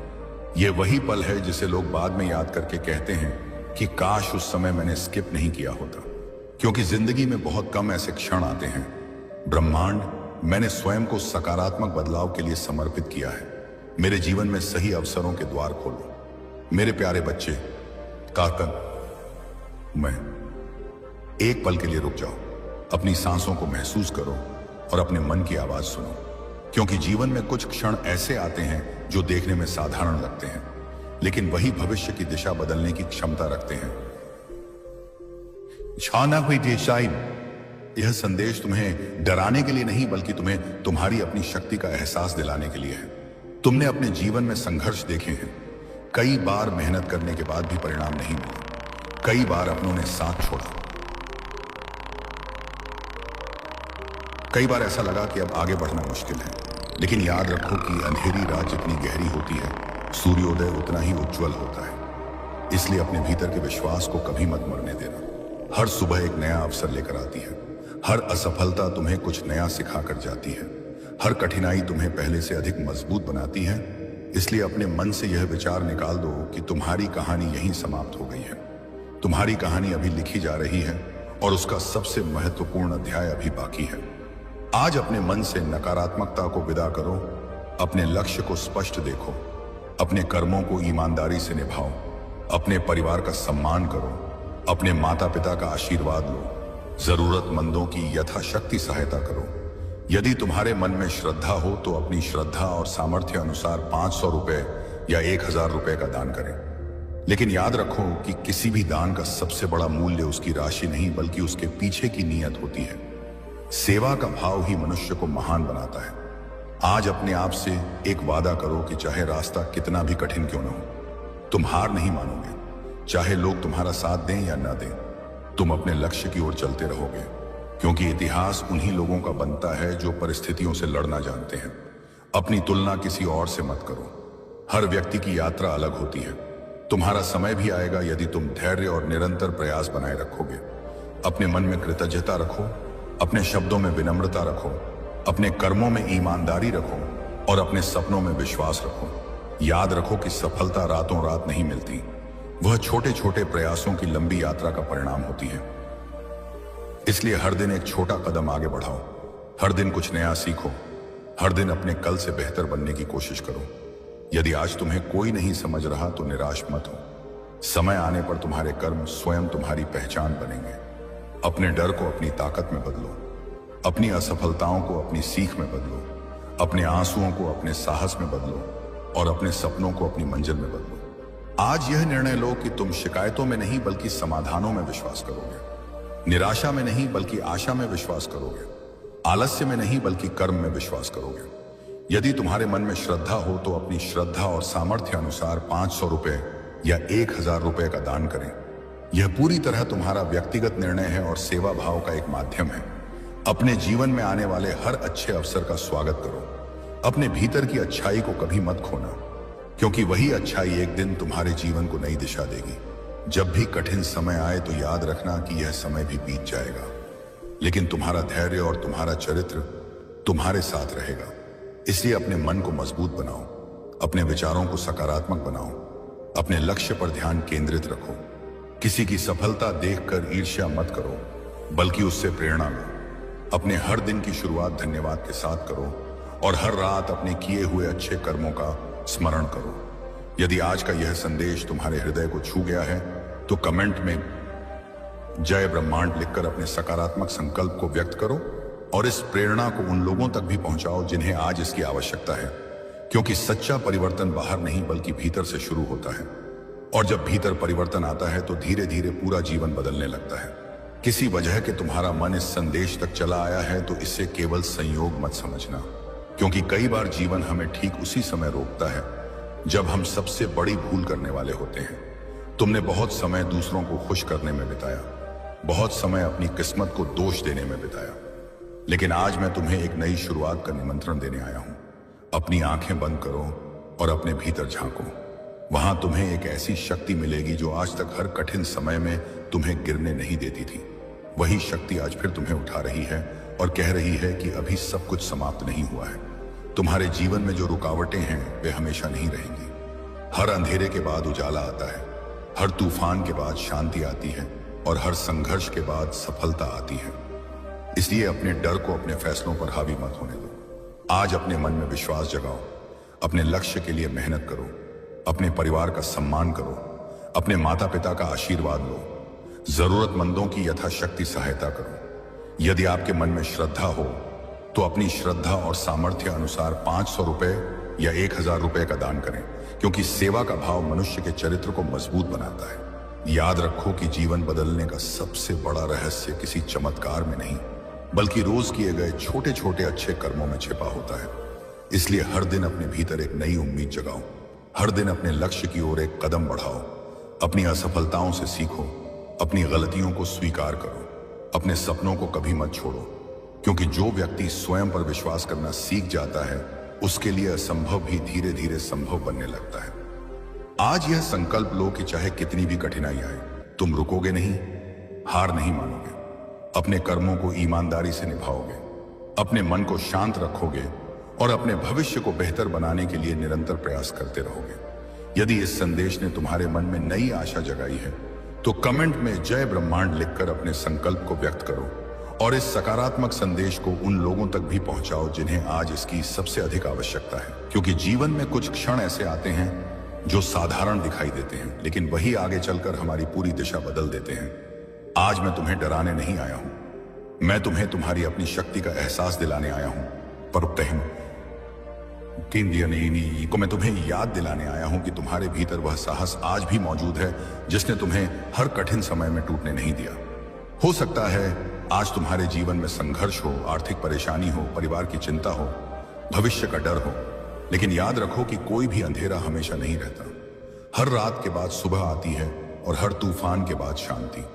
यह वही पल है जिसे लोग बाद में याद करके कहते हैं कि काश उस समय मैंने स्किप नहीं किया होता, क्योंकि जिंदगी में बहुत कम ऐसे क्षण आते हैं। ब्रह्मांड, मैंने स्वयं को सकारात्मक बदलाव के लिए समर्पित किया है। मेरे जीवन में सही अवसरों के द्वार खोलो। मेरे प्यारे बच्चे, कारकन, मैं एक पल के लिए रुक जाओ, अपनी सांसों को महसूस करो और अपने मन की आवाज सुनो, क्योंकि जीवन में कुछ क्षण ऐसे आते हैं जो देखने में साधारण लगते हैं, लेकिन वही भविष्य की दिशा बदलने की क्षमता रखते हैं। छाना हुई देशाई, यह संदेश तुम्हें डराने के लिए नहीं बल्कि तुम्हें तुम्हारी अपनी शक्ति का एहसास दिलाने के लिए है। तुमने अपने जीवन में संघर्ष देखे हैं, कई बार मेहनत करने के बाद भी परिणाम नहीं मिला, कई बार अपनों ने साथ छोड़ा, कई बार ऐसा लगा कि अब आगे बढ़ना मुश्किल है। लेकिन याद रखो कि अंधेरी रात जितनी गहरी होती है, सूर्योदय उतना ही उज्जवल होता है। इसलिए अपने भीतर के विश्वास को कभी मत मरने देना। हर सुबह एक नया अवसर लेकर आती है। हर असफलता तुम्हें कुछ नया सिखा कर जाती है। हर कठिनाई तुम्हें पहले से अधिक मजबूत बनाती है। इसलिए अपने मन से यह विचार निकाल दो कि तुम्हारी कहानी यहीं समाप्त हो गई है। तुम्हारी कहानी अभी लिखी जा रही है और उसका सबसे महत्वपूर्ण अध्याय अभी बाकी है। आज अपने मन से नकारात्मकता को विदा करो, अपने लक्ष्य को स्पष्ट देखो, अपने कर्मों को ईमानदारी से निभाओ, अपने परिवार का सम्मान करो, अपने माता पिता का आशीर्वाद लो, जरूरतमंदों की यथाशक्ति सहायता करो। यदि तुम्हारे मन में श्रद्धा हो तो अपनी श्रद्धा और सामर्थ्य अनुसार 500 रुपए या 1000 रुपए का दान करें। लेकिन याद रखो कि किसी भी दान का सबसे बड़ा मूल्य उसकी राशि नहीं बल्कि उसके पीछे की नीयत होती है। सेवा का भाव ही मनुष्य को महान बनाता है। आज अपने आप से एक वादा करो कि चाहे रास्ता कितना भी कठिन क्यों न हो, तुम हार नहीं मानोगे। चाहे लोग तुम्हारा साथ दें या न दें, तुम अपने लक्ष्य की ओर चलते रहोगे, क्योंकि इतिहास उन्हीं लोगों का बनता है जो परिस्थितियों से लड़ना जानते हैं। अपनी तुलना किसी और से मत करो। हर व्यक्ति की यात्रा अलग होती है। तुम्हारा समय भी आएगा यदि तुम धैर्य और निरंतर प्रयास बनाए रखोगे। अपने मन में कृतज्ञता रखो, अपने शब्दों में विनम्रता रखो, अपने कर्मों में ईमानदारी रखो और अपने सपनों में विश्वास रखो। याद रखो कि सफलता रातों रात नहीं मिलती, वह छोटे छोटे प्रयासों की लंबी यात्रा का परिणाम होती है। इसलिए हर दिन एक छोटा कदम आगे बढ़ाओ, हर दिन कुछ नया सीखो, हर दिन अपने कल से बेहतर बनने की कोशिश करो। यदि आज तुम्हें कोई नहीं समझ रहा तो निराश मत हो। समय आने पर तुम्हारे कर्म स्वयं तुम्हारी पहचान बनेंगे। अपने डर को अपनी ताकत में बदलो, अपनी असफलताओं को अपनी सीख में बदलो, अपने आंसुओं को अपने साहस में बदलो और अपने सपनों को अपनी मंजिल में बदलो। आज यह निर्णय लो कि तुम शिकायतों में नहीं बल्कि समाधानों में विश्वास करोगे, निराशा में नहीं बल्कि आशा में विश्वास करोगे, आलस्य में नहीं बल्कि कर्म में विश्वास करोगे। यदि तुम्हारे मन में श्रद्धा हो तो अपनी श्रद्धा और सामर्थ्य अनुसार 500 रुपए या 1000 रुपए का दान करें। यह पूरी तरह तुम्हारा व्यक्तिगत निर्णय है और सेवा भाव का एक माध्यम है। अपने जीवन में आने वाले हर अच्छे अवसर का स्वागत करो। अपने भीतर की अच्छाई को कभी मत खोना, क्योंकि वही अच्छाई एक दिन तुम्हारे जीवन को नई दिशा देगी। जब भी कठिन समय आए तो याद रखना कि यह समय भी बीत जाएगा, लेकिन तुम्हारा धैर्य और तुम्हारा चरित्र तुम्हारे साथ रहेगा। इसलिए अपने मन को मजबूत बनाओ, अपने विचारों को सकारात्मक बनाओ, अपने लक्ष्य पर ध्यान केंद्रित रखो। किसी की सफलता देखकर ईर्ष्या मत करो, बल्कि उससे प्रेरणा लो। अपने हर दिन की शुरुआत धन्यवाद के साथ करो और हर रात अपने किए हुए अच्छे कर्मों का स्मरण करो। यदि आज का यह संदेश तुम्हारे हृदय को छू गया है तो कमेंट में जय ब्रह्मांड लिखकर अपने सकारात्मक संकल्प को व्यक्त करो और इस प्रेरणा को उन लोगों तक भी पहुंचाओ जिन्हें आज इसकी आवश्यकता है, क्योंकि सच्चा परिवर्तन बाहर नहीं बल्कि भीतर से शुरू होता है। और जब भीतर परिवर्तन आता है तो धीरे धीरे पूरा जीवन बदलने लगता है। किसी वजह के तुम्हारा मन इस संदेश तक चला आया है तो इसे केवल संयोग मत समझना, क्योंकि कई बार जीवन हमें ठीक उसी समय रोकता है जब हम सबसे बड़ी भूल करने वाले होते हैं। तुमने बहुत समय दूसरों को खुश करने में बिताया, बहुत समय अपनी किस्मत को दोष देने में बिताया, लेकिन आज मैं तुम्हें एक नई शुरुआत का निमंत्रण देने आया हूं। अपनी आंखें बंद करो और अपने भीतर झांको। वहां तुम्हें एक ऐसी शक्ति मिलेगी जो आज तक हर कठिन समय में तुम्हें गिरने नहीं देती थी। वही शक्ति आज फिर तुम्हें उठा रही है और कह रही है कि अभी सब कुछ समाप्त नहीं हुआ है। तुम्हारे जीवन में जो रुकावटें हैं वे हमेशा नहीं रहेंगी। हर अंधेरे के बाद उजाला आता है, हर तूफान के बाद शांति आती है और हर संघर्ष के बाद सफलता आती है। इसलिए अपने डर को अपने फैसलों पर हावी मत होने दो। आज अपने मन में विश्वास जगाओ, अपने लक्ष्य के लिए मेहनत करो, अपने परिवार का सम्मान करो, अपने माता पिता का आशीर्वाद लो, जरूरतमंदों की यथाशक्ति सहायता करो। यदि आपके मन में श्रद्धा हो तो अपनी श्रद्धा और सामर्थ्य अनुसार 500 रुपए या 1000 रुपए का दान करें, क्योंकि सेवा का भाव मनुष्य के चरित्र को मजबूत बनाता है। याद रखो कि जीवन बदलने का सबसे बड़ा रहस्य किसी चमत्कार में नहीं, बल्कि रोज किए गए छोटे छोटे अच्छे कर्मों में छिपा होता है। इसलिए हर दिन अपने भीतर एक नई उम्मीद जगाओ, हर दिन अपने लक्ष्य की ओर एक कदम बढ़ाओ, अपनी असफलताओं से सीखो, अपनी गलतियों को स्वीकार करो, अपने सपनों को कभी मत छोड़ो, क्योंकि जो व्यक्ति स्वयं पर विश्वास करना सीख जाता है उसके लिए असंभव भी धीरे धीरे संभव बनने लगता है। आज यह संकल्प लो कि चाहे कितनी भी कठिनाई आए, तुम रुकोगे नहीं, हार नहीं मानोगे, अपने कर्मों को ईमानदारी से निभाओगे, अपने मन को शांत रखोगे और अपने भविष्य को बेहतर बनाने के लिए निरंतर प्रयास करते रहोगे। यदि इस संदेश ने तुम्हारे मन में नई आशा जगाई है तो कमेंट में जय ब्रह्मांड लिखकर अपने संकल्प को व्यक्त करो और इस सकारात्मक संदेश को उन लोगों तक भी पहुंचाओ जिन्हें आज इसकी सबसे अधिक आवश्यकता है। क्योंकि जीवन में कुछ क्षण ऐसे आते हैं जो साधारण दिखाई देते हैं, लेकिन वही आगे चलकर हमारी पूरी दिशा बदल देते हैं। आज मैं तुम्हें डराने नहीं आया हूं, मैं तुम्हें तुम्हारी अपनी शक्ति का एहसास दिलाने आया हूं। पर को मैं तुम्हें याद दिलाने आया हूं कि तुम्हारे भीतर वह साहस आज भी मौजूद है जिसने तुम्हें हर कठिन समय में टूटने नहीं दिया। हो सकता है आज तुम्हारे जीवन में संघर्ष हो, आर्थिक परेशानी हो, परिवार की चिंता हो, भविष्य का डर हो, लेकिन याद रखो कि कोई भी अंधेरा हमेशा नहीं रहता। हर रात के बाद सुबह आती है और हर तूफान के बाद शांति।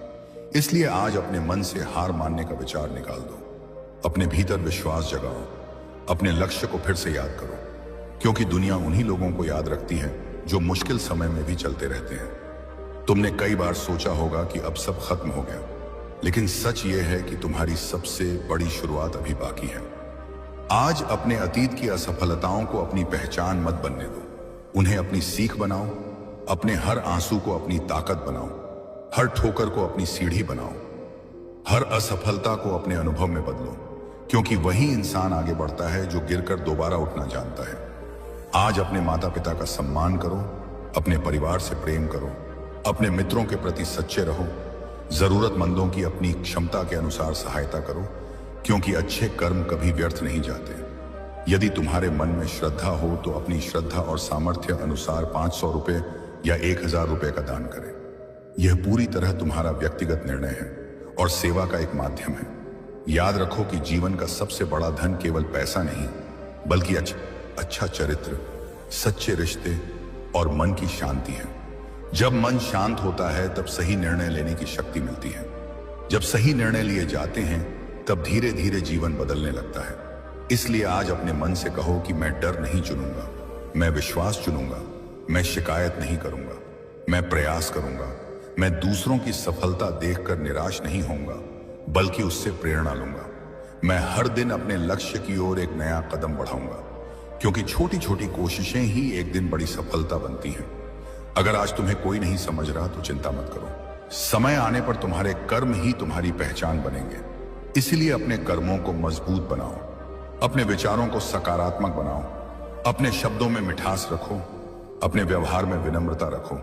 इसलिए आज अपने मन से हार मानने का विचार निकाल दो, अपने भीतर विश्वास जगाओ, अपने लक्ष्य को फिर से याद करो, क्योंकि दुनिया उन्हीं लोगों को याद रखती है जो मुश्किल समय में भी चलते रहते हैं। तुमने कई बार सोचा होगा कि अब सब खत्म हो गया, लेकिन सच ये है कि तुम्हारी सबसे बड़ी शुरुआत अभी बाकी है। आज अपने अतीत की असफलताओं को अपनी पहचान मत बनने दो, उन्हें अपनी सीख बनाओ, अपने हर आंसू को अपनी ताकत बनाओ, हर ठोकर को अपनी सीढ़ी बनाओ, हर असफलता को अपने अनुभव में बदलो, क्योंकि वही इंसान आगे बढ़ता है जो गिरकर दोबारा उठना जानता है। आज अपने माता पिता का सम्मान करो, अपने परिवार से प्रेम करो, अपने मित्रों के प्रति सच्चे रहो, जरूरतमंदों की अपनी क्षमता के अनुसार सहायता करो, क्योंकि अच्छे कर्म कभी व्यर्थ नहीं जाते। यदि तुम्हारे मन में श्रद्धा हो तो अपनी श्रद्धा और सामर्थ्य अनुसार 500 रुपए या 1000 रुपए का दान करें। यह पूरी तरह तुम्हारा व्यक्तिगत निर्णय है और सेवा का एक माध्यम है। याद रखो कि जीवन का सबसे बड़ा धन केवल पैसा नहीं, बल्कि अच्छा चरित्र, सच्चे रिश्ते और मन की शांति है। जब मन शांत होता है तब सही निर्णय लेने की शक्ति मिलती है। जब सही निर्णय लिए जाते हैं तब धीरे धीरे जीवन बदलने लगता है। इसलिए आज अपने मन से कहो कि मैं डर नहीं चुनूंगा, मैं विश्वास चुनूंगा, मैं शिकायत नहीं करूंगा, मैं प्रयास करूंगा, मैं दूसरों की सफलता देखकर निराश नहीं होऊंगा, बल्कि उससे प्रेरणा लूंगा। मैं हर दिन अपने लक्ष्य की ओर एक नया कदम बढ़ाऊंगा, क्योंकि छोटी छोटी कोशिशें ही एक दिन बड़ी सफलता बनती हैं। अगर आज तुम्हें कोई नहीं समझ रहा तो चिंता मत करो, समय आने पर तुम्हारे कर्म ही तुम्हारी पहचान बनेंगे। इसलिए अपने कर्मों को मजबूत बनाओ, अपने विचारों को सकारात्मक बनाओ, अपने शब्दों में मिठास रखो, अपने व्यवहार में विनम्रता रखो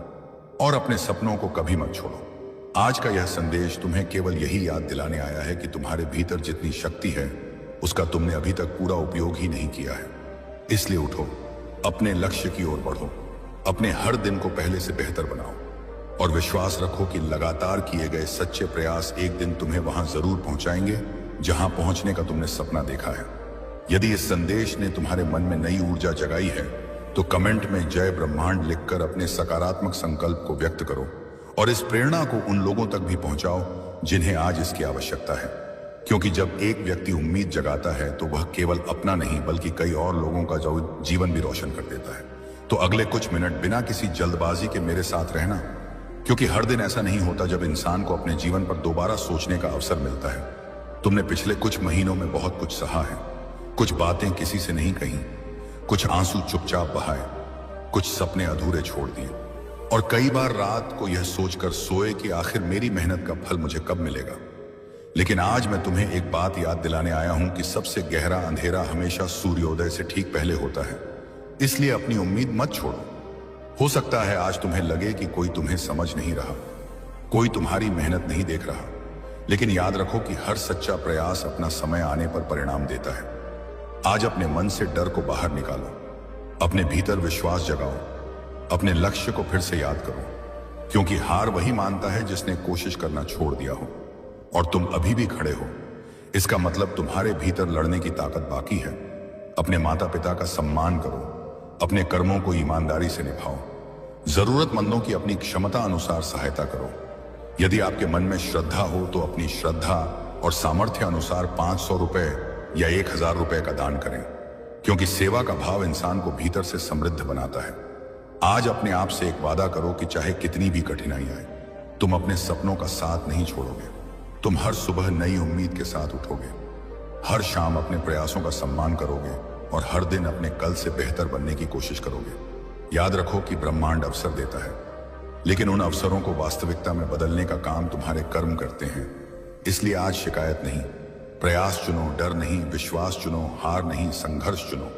और अपने सपनों को कभी मत छोड़ो। आज का यह संदेश तुम्हें केवल यही याद दिलाने आया है कि तुम्हारे भीतर जितनी शक्ति है उसका तुमने अभी तक पूरा उपयोग ही नहीं किया है। इसलिए उठो, अपने लक्ष्य की ओर बढ़ो, अपने हर दिन को पहले से बेहतर बनाओ और विश्वास रखो कि लगातार किए गए सच्चे प्रयास एक दिन तुम्हें वहां जरूर पहुंचाएंगे जहां पहुंचने का तुमने सपना देखा है। यदि इस संदेश ने तुम्हारे मन में नई ऊर्जा जगाई है तो कमेंट में जय ब्रह्मांड लिखकर अपने सकारात्मक संकल्प को व्यक्त करो और इस प्रेरणा को उन लोगों तक भी पहुंचाओ जिन्हें आज इसकी आवश्यकता है। क्योंकि जब एक व्यक्ति उम्मीद जगाता है तो वह केवल अपना नहीं बल्कि कई और लोगों का जीवन भी रोशन कर देता है। तो अगले कुछ मिनट बिना किसी जल्दबाजी के मेरे साथ रहना, क्योंकि हर दिन ऐसा नहीं होता जब इंसान को अपने जीवन पर दोबारा सोचने का अवसर मिलता है। तुमने पिछले कुछ महीनों में बहुत कुछ सहा है, कुछ बातें किसी से नहीं कही, कुछ आंसू चुपचाप बहाए, कुछ सपने अधूरे छोड़ दिए और कई बार रात को यह सोचकर सोए कि आखिर मेरी मेहनत का फल मुझे कब मिलेगा। लेकिन आज मैं तुम्हें एक बात याद दिलाने आया हूं कि सबसे गहरा अंधेरा हमेशा सूर्योदय से ठीक पहले होता है। इसलिए अपनी उम्मीद मत छोड़ो। हो सकता है आज तुम्हें लगे कि कोई तुम्हें समझ नहीं रहा, कोई तुम्हारी मेहनत नहीं देख रहा, लेकिन याद रखो कि हर सच्चा प्रयास अपना समय आने पर परिणाम देता है। आज अपने मन से डर को बाहर निकालो, अपने भीतर विश्वास जगाओ, अपने लक्ष्य को फिर से याद करो, क्योंकि हार वही मानता है जिसने कोशिश करना छोड़ दिया हो। और तुम अभी भी खड़े हो, इसका मतलब तुम्हारे भीतर लड़ने की ताकत बाकी है। अपने माता पिता का सम्मान करो, अपने कर्मों को ईमानदारी से निभाओ, जरूरतमंदों की अपनी क्षमता अनुसार सहायता करो। यदि आपके मन में श्रद्धा हो तो अपनी श्रद्धा और सामर्थ्य अनुसार 500 रुपए या 1000 रुपए का दान करें, क्योंकि सेवा का भाव इंसान को भीतर से समृद्ध बनाता है। आज अपने आप से एक वादा करो कि चाहे कितनी भी कठिनाई आए, तुम अपने सपनों का साथ नहीं छोड़ोगे। तुम हर सुबह नई उम्मीद के साथ उठोगे, हर शाम अपने प्रयासों का सम्मान करोगे और हर दिन अपने कल से बेहतर बनने की कोशिश करोगे। याद रखो कि ब्रह्मांड अवसर देता है, लेकिन उन अवसरों को वास्तविकता में बदलने का काम तुम्हारे कर्म करते हैं। इसलिए आज शिकायत नहीं, प्रयास चुनो, डर नहीं, विश्वास चुनो, हार नहीं, संघर्ष चुनो।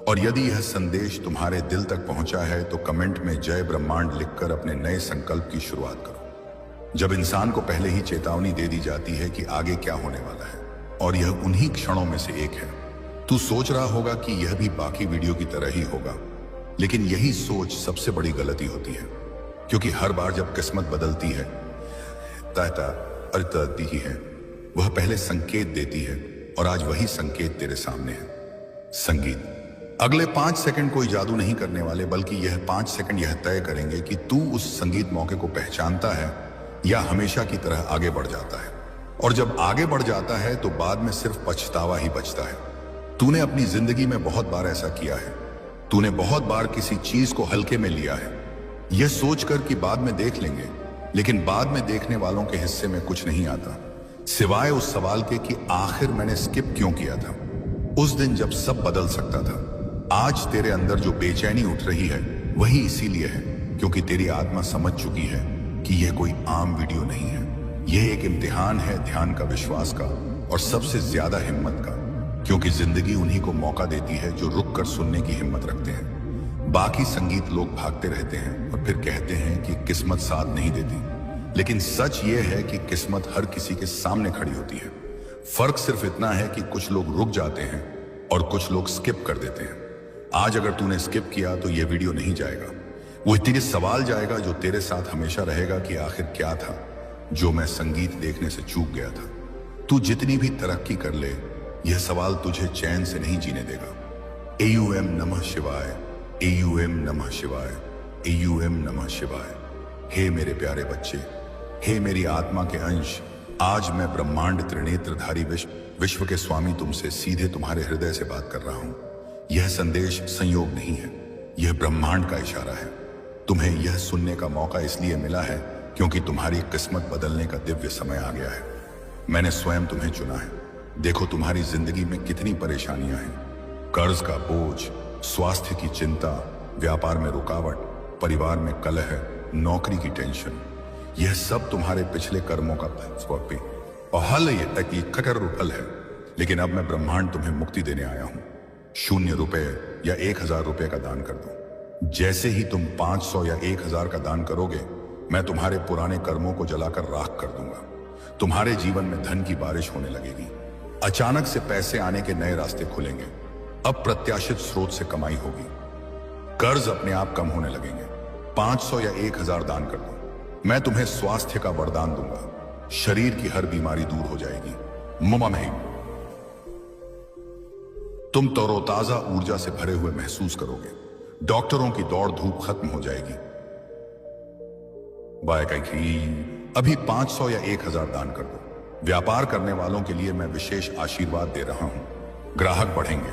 और यदि यह संदेश तुम्हारे दिल तक पहुंचा है तो कमेंट में जय ब्रह्मांड लिखकर अपने नए संकल्प की शुरुआत करो। जब इंसान को पहले ही चेतावनी दे दी जाती है कि आगे क्या होने वाला है, और यह उन्हीं क्षणों में से एक है, तू सोच रहा होगा कि यह भी बाकी वीडियो की तरह ही होगा, लेकिन यही सोच सबसे बड़ी गलती होती है। क्योंकि हर बार जब किस्मत बदलती है ही है, वह पहले संकेत देती है, और आज वही संकेत तेरे सामने है। संगीत। अगले 5 सेकंड कोई जादू नहीं करने वाले, बल्कि यह 5 सेकंड यह तय करेंगे कि तू उस संगीत मौके को पहचानता है या हमेशा की तरह आगे बढ़ जाता है। और जब आगे बढ़ जाता है तो बाद में सिर्फ पछतावा ही बचता है। तूने अपनी जिंदगी में बहुत बार ऐसा किया है। तूने बहुत बार किसी चीज को हल्के में लिया है, यह सोचकर कि बाद में देख लेंगे, लेकिन बाद में देखने वालों के हिस्से में कुछ नहीं आता, सिवाय उस सवाल के कि आखिर मैंने स्किप क्यों किया था, उस दिन जब सब बदल सकता था। आज तेरे अंदर जो बेचैनी उठ रही है वही इसीलिए है क्योंकि तेरी आत्मा समझ चुकी है कि यह कोई आम वीडियो नहीं है, यह एक इम्तिहान है ध्यान का, विश्वास का और सबसे ज्यादा हिम्मत का। क्योंकि जिंदगी उन्हीं को मौका देती है जो रुक कर सुनने की हिम्मत रखते हैं। बाकी संगीत लोग भागते रहते हैं और फिर कहते हैं कि किस्मत साथ नहीं देती, लेकिन सच ये है कि किस्मत हर किसी के सामने खड़ी होती है। फर्क सिर्फ इतना है कि कुछ लोग रुक जाते हैं और कुछ लोग स्किप कर देते हैं। आज अगर तूने स्किप किया तो ये वीडियो नहीं जाएगा, वो तेरे सवाल जाएगा जो तेरे साथ हमेशा रहेगा कि आखिर क्या था जो मैं संगीत देखने से चूक गया था। तू जितनी भी तरक्की कर ले, यह सवाल तुझे चैन से नहीं जीने देगा। AUM नमः शिवाय, AUM नमः शिवाय, AUM नमः शिवाय। हे मेरे प्यारे बच्चे, हे मेरी आत्मा के अंश, आज मैं ब्रह्मांड त्रिनेत्रधारी विश्व के स्वामी तुमसे सीधे तुम्हारे हृदय से बात कर रहा हूं। यह संदेश संयोग नहीं है, यह ब्रह्मांड का इशारा है। तुम्हें यह सुनने का मौका इसलिए मिला है क्योंकि तुम्हारी किस्मत बदलने का दिव्य समय आ गया है। मैंने स्वयं तुम्हें चुना है। देखो तुम्हारी जिंदगी में कितनी परेशानियां हैं, कर्ज का बोझ, स्वास्थ्य की चिंता, व्यापार में रुकावट, परिवार में कलह, नौकरी की टेंशन, यह सब तुम्हारे पिछले कर्मों का हल है। लेकिन अब मैं ब्रह्मांड तुम्हें मुक्ति देने आया हूं। 0 रुपए या 1000 रुपए का दान कर दो। जैसे ही तुम 500 या 1000 का दान करोगे, मैं तुम्हारे पुराने कर्मों को जलाकर राख कर दूंगा। तुम्हारे जीवन में धन की बारिश होने लगेगी। अचानक से पैसे आने के नए रास्ते खुलेंगे। अप्रत्याशित स्रोत से कमाई होगी। कर्ज अपने आप कम होने लगेंगे। 500 या 1000 दान कर दो। मैं तुम्हें स्वास्थ्य का वरदान दूंगा। शरीर की हर बीमारी दूर हो जाएगी। तुम तरोताजा ऊर्जा से भरे हुए महसूस करोगे। डॉक्टरों की दौड़ धूप खत्म हो जाएगी। अभी 500 या 1000 दान कर दो। व्यापार करने वालों के लिए मैं विशेष आशीर्वाद दे रहा हूं। ग्राहक बढ़ेंगे,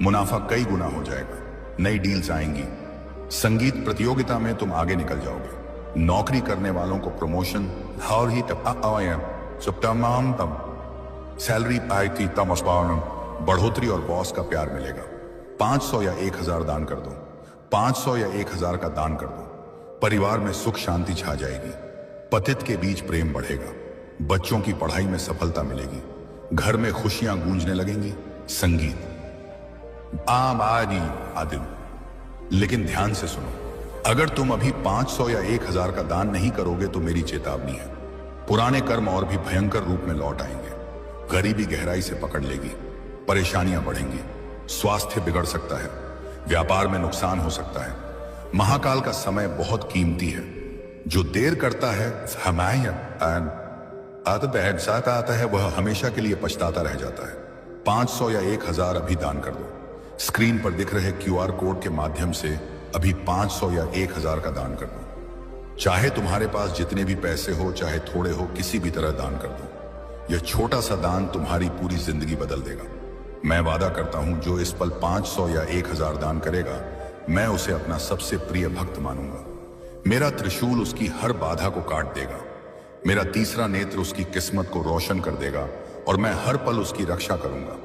मुनाफा कई गुना हो जाएगा, नई डील्स आएंगी। संगीत प्रतियोगिता में तुम आगे निकल जाओगे। नौकरी करने वालों को प्रमोशन और ही सैलरी आएगी, बढ़ोतरी और बॉस का प्यार मिलेगा। 500 या 1000 दान कर दो। 500 या 1000 का दान कर दो। परिवार में सुख शांति छा जाएगी। पतित के बीच प्रेम बढ़ेगा। बच्चों की पढ़ाई में सफलता मिलेगी। घर में खुशियां गूंजने लगेंगी। संगीत आदिल। लेकिन ध्यान से सुनो, अगर तुम अभी 500 या 1000 का दान नहीं करोगे तो मेरी चेतावनी है, पुराने कर्म और भी भयंकर रूप में लौट आएंगे। गरीबी गहराई से पकड़ लेगी। परेशानियां बढ़ेंगी। स्वास्थ्य बिगड़ सकता है, व्यापार में नुकसान हो सकता है। महाकाल का समय बहुत कीमती है। जो देर करता है साथ आता है, वह हमेशा के लिए पछताता रह जाता है। 500 या 1000 अभी दान कर दो। स्क्रीन पर दिख रहे QR कोड के माध्यम से अभी 500 या 1000 का दान कर दो। चाहे तुम्हारे पास जितने भी पैसे हो, चाहे थोड़े हो, किसी भी तरह दान कर दो। यह छोटा सा दान तुम्हारी पूरी जिंदगी बदल देगा। मैं वादा करता हूं, जो इस पल 500 या 1000 दान करेगा, मैं उसे अपना सबसे प्रिय भक्त मानूंगा। मेरा त्रिशूल उसकी हर बाधा को काट देगा। मेरा तीसरा नेत्र उसकी किस्मत को रोशन कर देगा और मैं हर पल उसकी रक्षा करूंगा।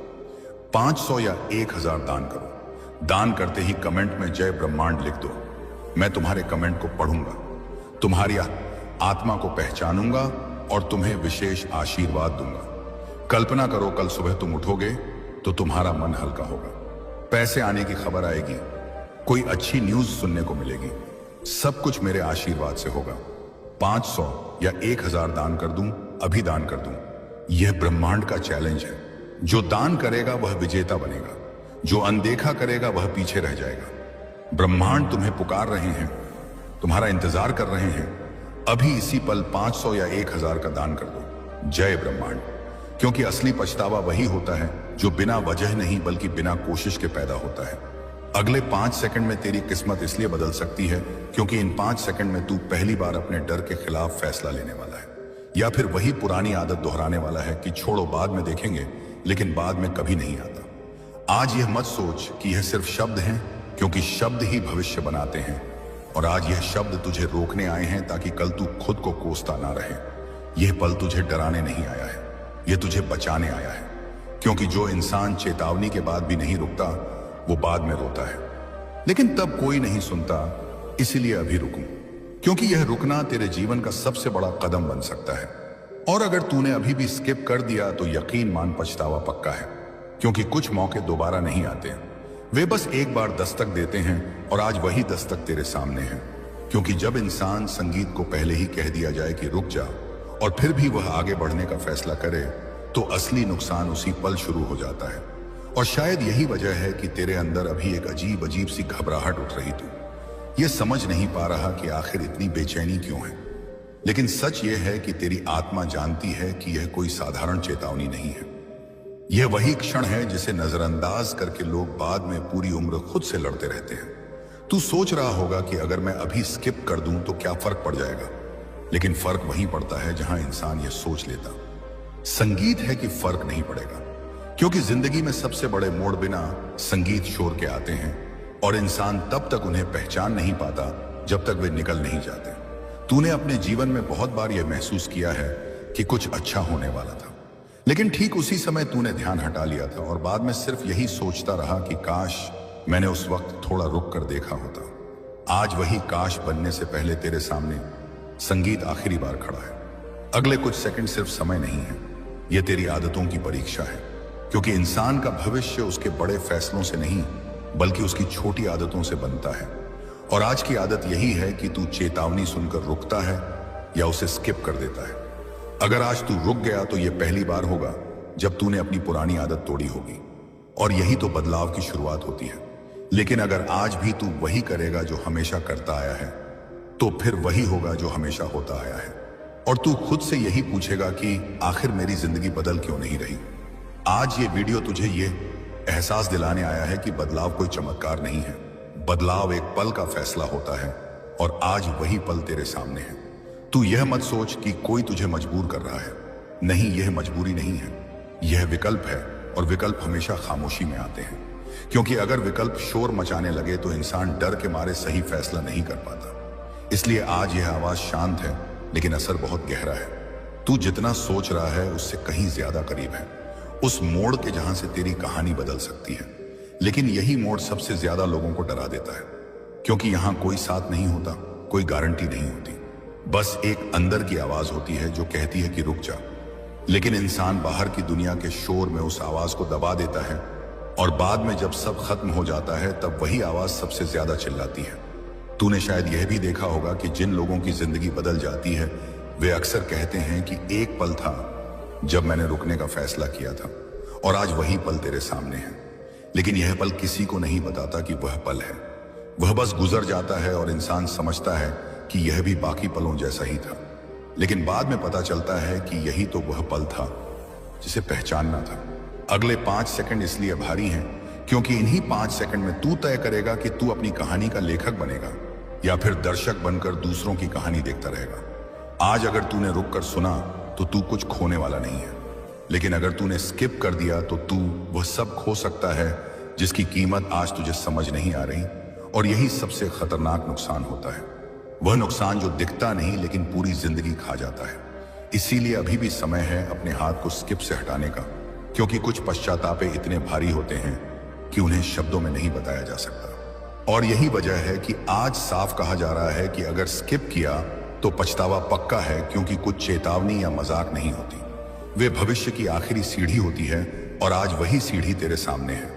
500 या 1000 दान करो। दान करते ही कमेंट में जय ब्रह्मांड लिख दो। मैं तुम्हारे कमेंट को पढ़ूंगा, तुम्हारी आत्मा को पहचानूंगा और तुम्हें विशेष आशीर्वाद दूंगा। कल्पना करो, कल सुबह तुम उठोगे तो तुम्हारा मन हल्का होगा। पैसे आने की खबर आएगी, कोई अच्छी न्यूज सुनने को मिलेगी। सब कुछ मेरे आशीर्वाद से होगा। 500 या 1000 दान कर दूं, अभी दान कर दूं। यह ब्रह्मांड का चैलेंज है। जो दान करेगा वह विजेता बनेगा, जो अनदेखा करेगा वह पीछे रह जाएगा। ब्रह्मांड तुम्हें पुकार रहे हैं, तुम्हारा इंतजार कर रहे हैं। अभी इसी पल 500 या 1000 का दान कर दो। जय ब्रह्मांड। क्योंकि असली पछतावा वही होता है जो बिना वजह नहीं बल्कि बिना कोशिश के पैदा होता है। अगले 5 सेकंड में तेरी किस्मत इसलिए बदल सकती है क्योंकि इन 5 सेकंड में तू पहली बार अपने डर के खिलाफ फैसला लेने वाला है, या फिर वही पुरानी आदत दोहराने वाला है कि छोड़ो बाद में देखेंगे, लेकिन बाद में कभी नहीं आता। आज यह मत सोच कि यह सिर्फ शब्द हैं, क्योंकि शब्द ही भविष्य बनाते हैं। और आज यह शब्द तुझे रोकने आए हैं ताकि कल तू खुद को कोसता ना रहे। यह पल तुझे डराने नहीं आया है, यह तुझे बचाने आया है। क्योंकि जो इंसान चेतावनी के बाद भी नहीं रुकता, वो बाद में रोता है। लेकिन तब कोई नहीं सुनता, इसीलिए अभी रुकूं, क्योंकि यह रुकना तेरे जीवन का सबसे बड़ा कदम बन सकता है। और अगर तूने अभी भी स्किप कर दिया तो यकीन मान पछतावा पक्का है, क्योंकि कुछ मौके दोबारा नहीं आते, वे बस एक बार दस्तक देते हैं। और आज वही दस्तक तेरे सामने है। क्योंकि जब इंसान संगीत को पहले ही कह दिया जाए कि रुक जा, और फिर भी वह आगे बढ़ने का फैसला करे, तो असली नुकसान उसी पल शुरू हो जाता है। और शायद यही वजह है कि तेरे अंदर अभी एक अजीब अजीब सी घबराहट उठ रही। तू ये समझ नहीं पा रहा कि आखिर इतनी बेचैनी क्यों है। लेकिन सच यह है कि तेरी आत्मा जानती है कि यह कोई साधारण चेतावनी नहीं है। यह वही क्षण है जिसे नजरअंदाज करके लोग बाद में पूरी उम्र खुद से लड़ते रहते हैं। तू सोच रहा होगा कि अगर मैं अभी स्किप कर दूं तो क्या फर्क पड़ जाएगा, लेकिन फर्क वहीं पड़ता है जहां इंसान यह सोच लेता। संगीत है कि फर्क नहीं पड़ेगा, क्योंकि जिंदगी में सबसे बड़े मोड़ बिना संगीत शोर के आते हैं, और इंसान तब तक उन्हें पहचान नहीं पाता जब तक वे निकल नहीं जाते। तूने अपने जीवन में बहुत बार यह महसूस किया है कि कुछ अच्छा होने वाला था, लेकिन ठीक उसी समय तूने ध्यान हटा लिया था और बाद में सिर्फ यही सोचता रहा कि काश मैंने उस वक्त थोड़ा रुक कर देखा होता। आज वही काश बनने से पहले तेरे सामने संगीत आखिरी बार खड़ा है। अगले कुछ सेकंड सिर्फ समय नहीं है, यह तेरी आदतों की परीक्षा है। क्योंकि इंसान का भविष्य उसके बड़े फैसलों से नहीं बल्कि उसकी छोटी आदतों से बनता है। और आज की आदत यही है कि तू चेतावनी सुनकर रुकता है या उसे स्किप कर देता है। अगर आज तू रुक गया तो यह पहली बार होगा जब तूने अपनी पुरानी आदत तोड़ी होगी, और यही तो बदलाव की शुरुआत होती है। लेकिन अगर आज भी तू वही करेगा जो हमेशा करता आया है, तो फिर वही होगा जो हमेशा होता आया है। और तू खुद से यही पूछेगा कि आखिर मेरी जिंदगी बदल क्यों नहीं रही। आज ये वीडियो तुझे ये एहसास दिलाने आया है कि बदलाव कोई चमत्कार नहीं है, बदलाव एक पल का फैसला होता है, और आज वही पल तेरे सामने है। तू यह मत सोच कि कोई तुझे मजबूर कर रहा है। नहीं, यह मजबूरी नहीं है, यह विकल्प है, और विकल्प हमेशा खामोशी में आते हैं। क्योंकि अगर विकल्प शोर मचाने लगे तो इंसान डर के मारे सही फैसला नहीं कर पाता। इसलिए आज यह आवाज शांत है, लेकिन असर बहुत गहरा है। तू जितना सोच रहा है उससे कहीं ज्यादा करीब है, उस मोड़ के जहां से तेरी कहानी बदल सकती है। लेकिन यही मोड़ सबसे ज्यादा लोगों को डरा देता है, क्योंकि यहां कोई साथ नहीं होता, कोई गारंटी नहीं होती, बस एक अंदर की आवाज होती है जो कहती है कि रुक जा। लेकिन इंसान बाहर की दुनिया के शोर में उस आवाज को दबा देता है, और बाद में जब सब खत्म हो जाता है तब वही आवाज सबसे ज्यादा चिल्लाती है। तूने शायद यह भी देखा होगा कि जिन लोगों की जिंदगी बदल जाती है वे अक्सर कहते हैं कि एक पल था जब मैंने रुकने का फैसला किया था, और आज वही पल तेरे सामने है। लेकिन यह पल किसी को नहीं बताता कि वह पल है। वह बस गुजर जाता है और इंसान समझता है कि यह भी बाकी पलों जैसा ही था। लेकिन बाद में पता चलता है कि यही तो वह पल था जिसे पहचानना था। अगले 5 सेकंड इसलिए भारी हैं क्योंकि इन्हीं 5 सेकंड में तू तय करेगा कि तू अपनी कहानी का लेखक बनेगा या फिर दर्शक बनकर दूसरों की कहानी देखता रहेगा। आज अगर तूने रुक कर सुना तो तू कुछ खोने वाला नहीं है, लेकिन अगर तूने स्किप कर दिया तो तू वह सब खो सकता है जिसकी कीमत आज तुझे समझ नहीं आ रही। और यही सबसे खतरनाक नुकसान होता है, वह नुकसान जो दिखता नहीं लेकिन पूरी जिंदगी खा जाता है। इसीलिए अभी भी समय है अपने हाथ को स्किप से हटाने का, क्योंकि कुछ पश्चातापे इतने भारी होते हैं कि उन्हें शब्दों में नहीं बताया जा सकता। और यही वजह है कि आज साफ कहा जा रहा है कि अगर स्किप किया तो पछतावा पक्का है, क्योंकि कुछ चेतावनी या मजाक नहीं होती, वे भविष्य की आखिरी सीढ़ी होती है। और आज वही सीढ़ी तेरे सामने है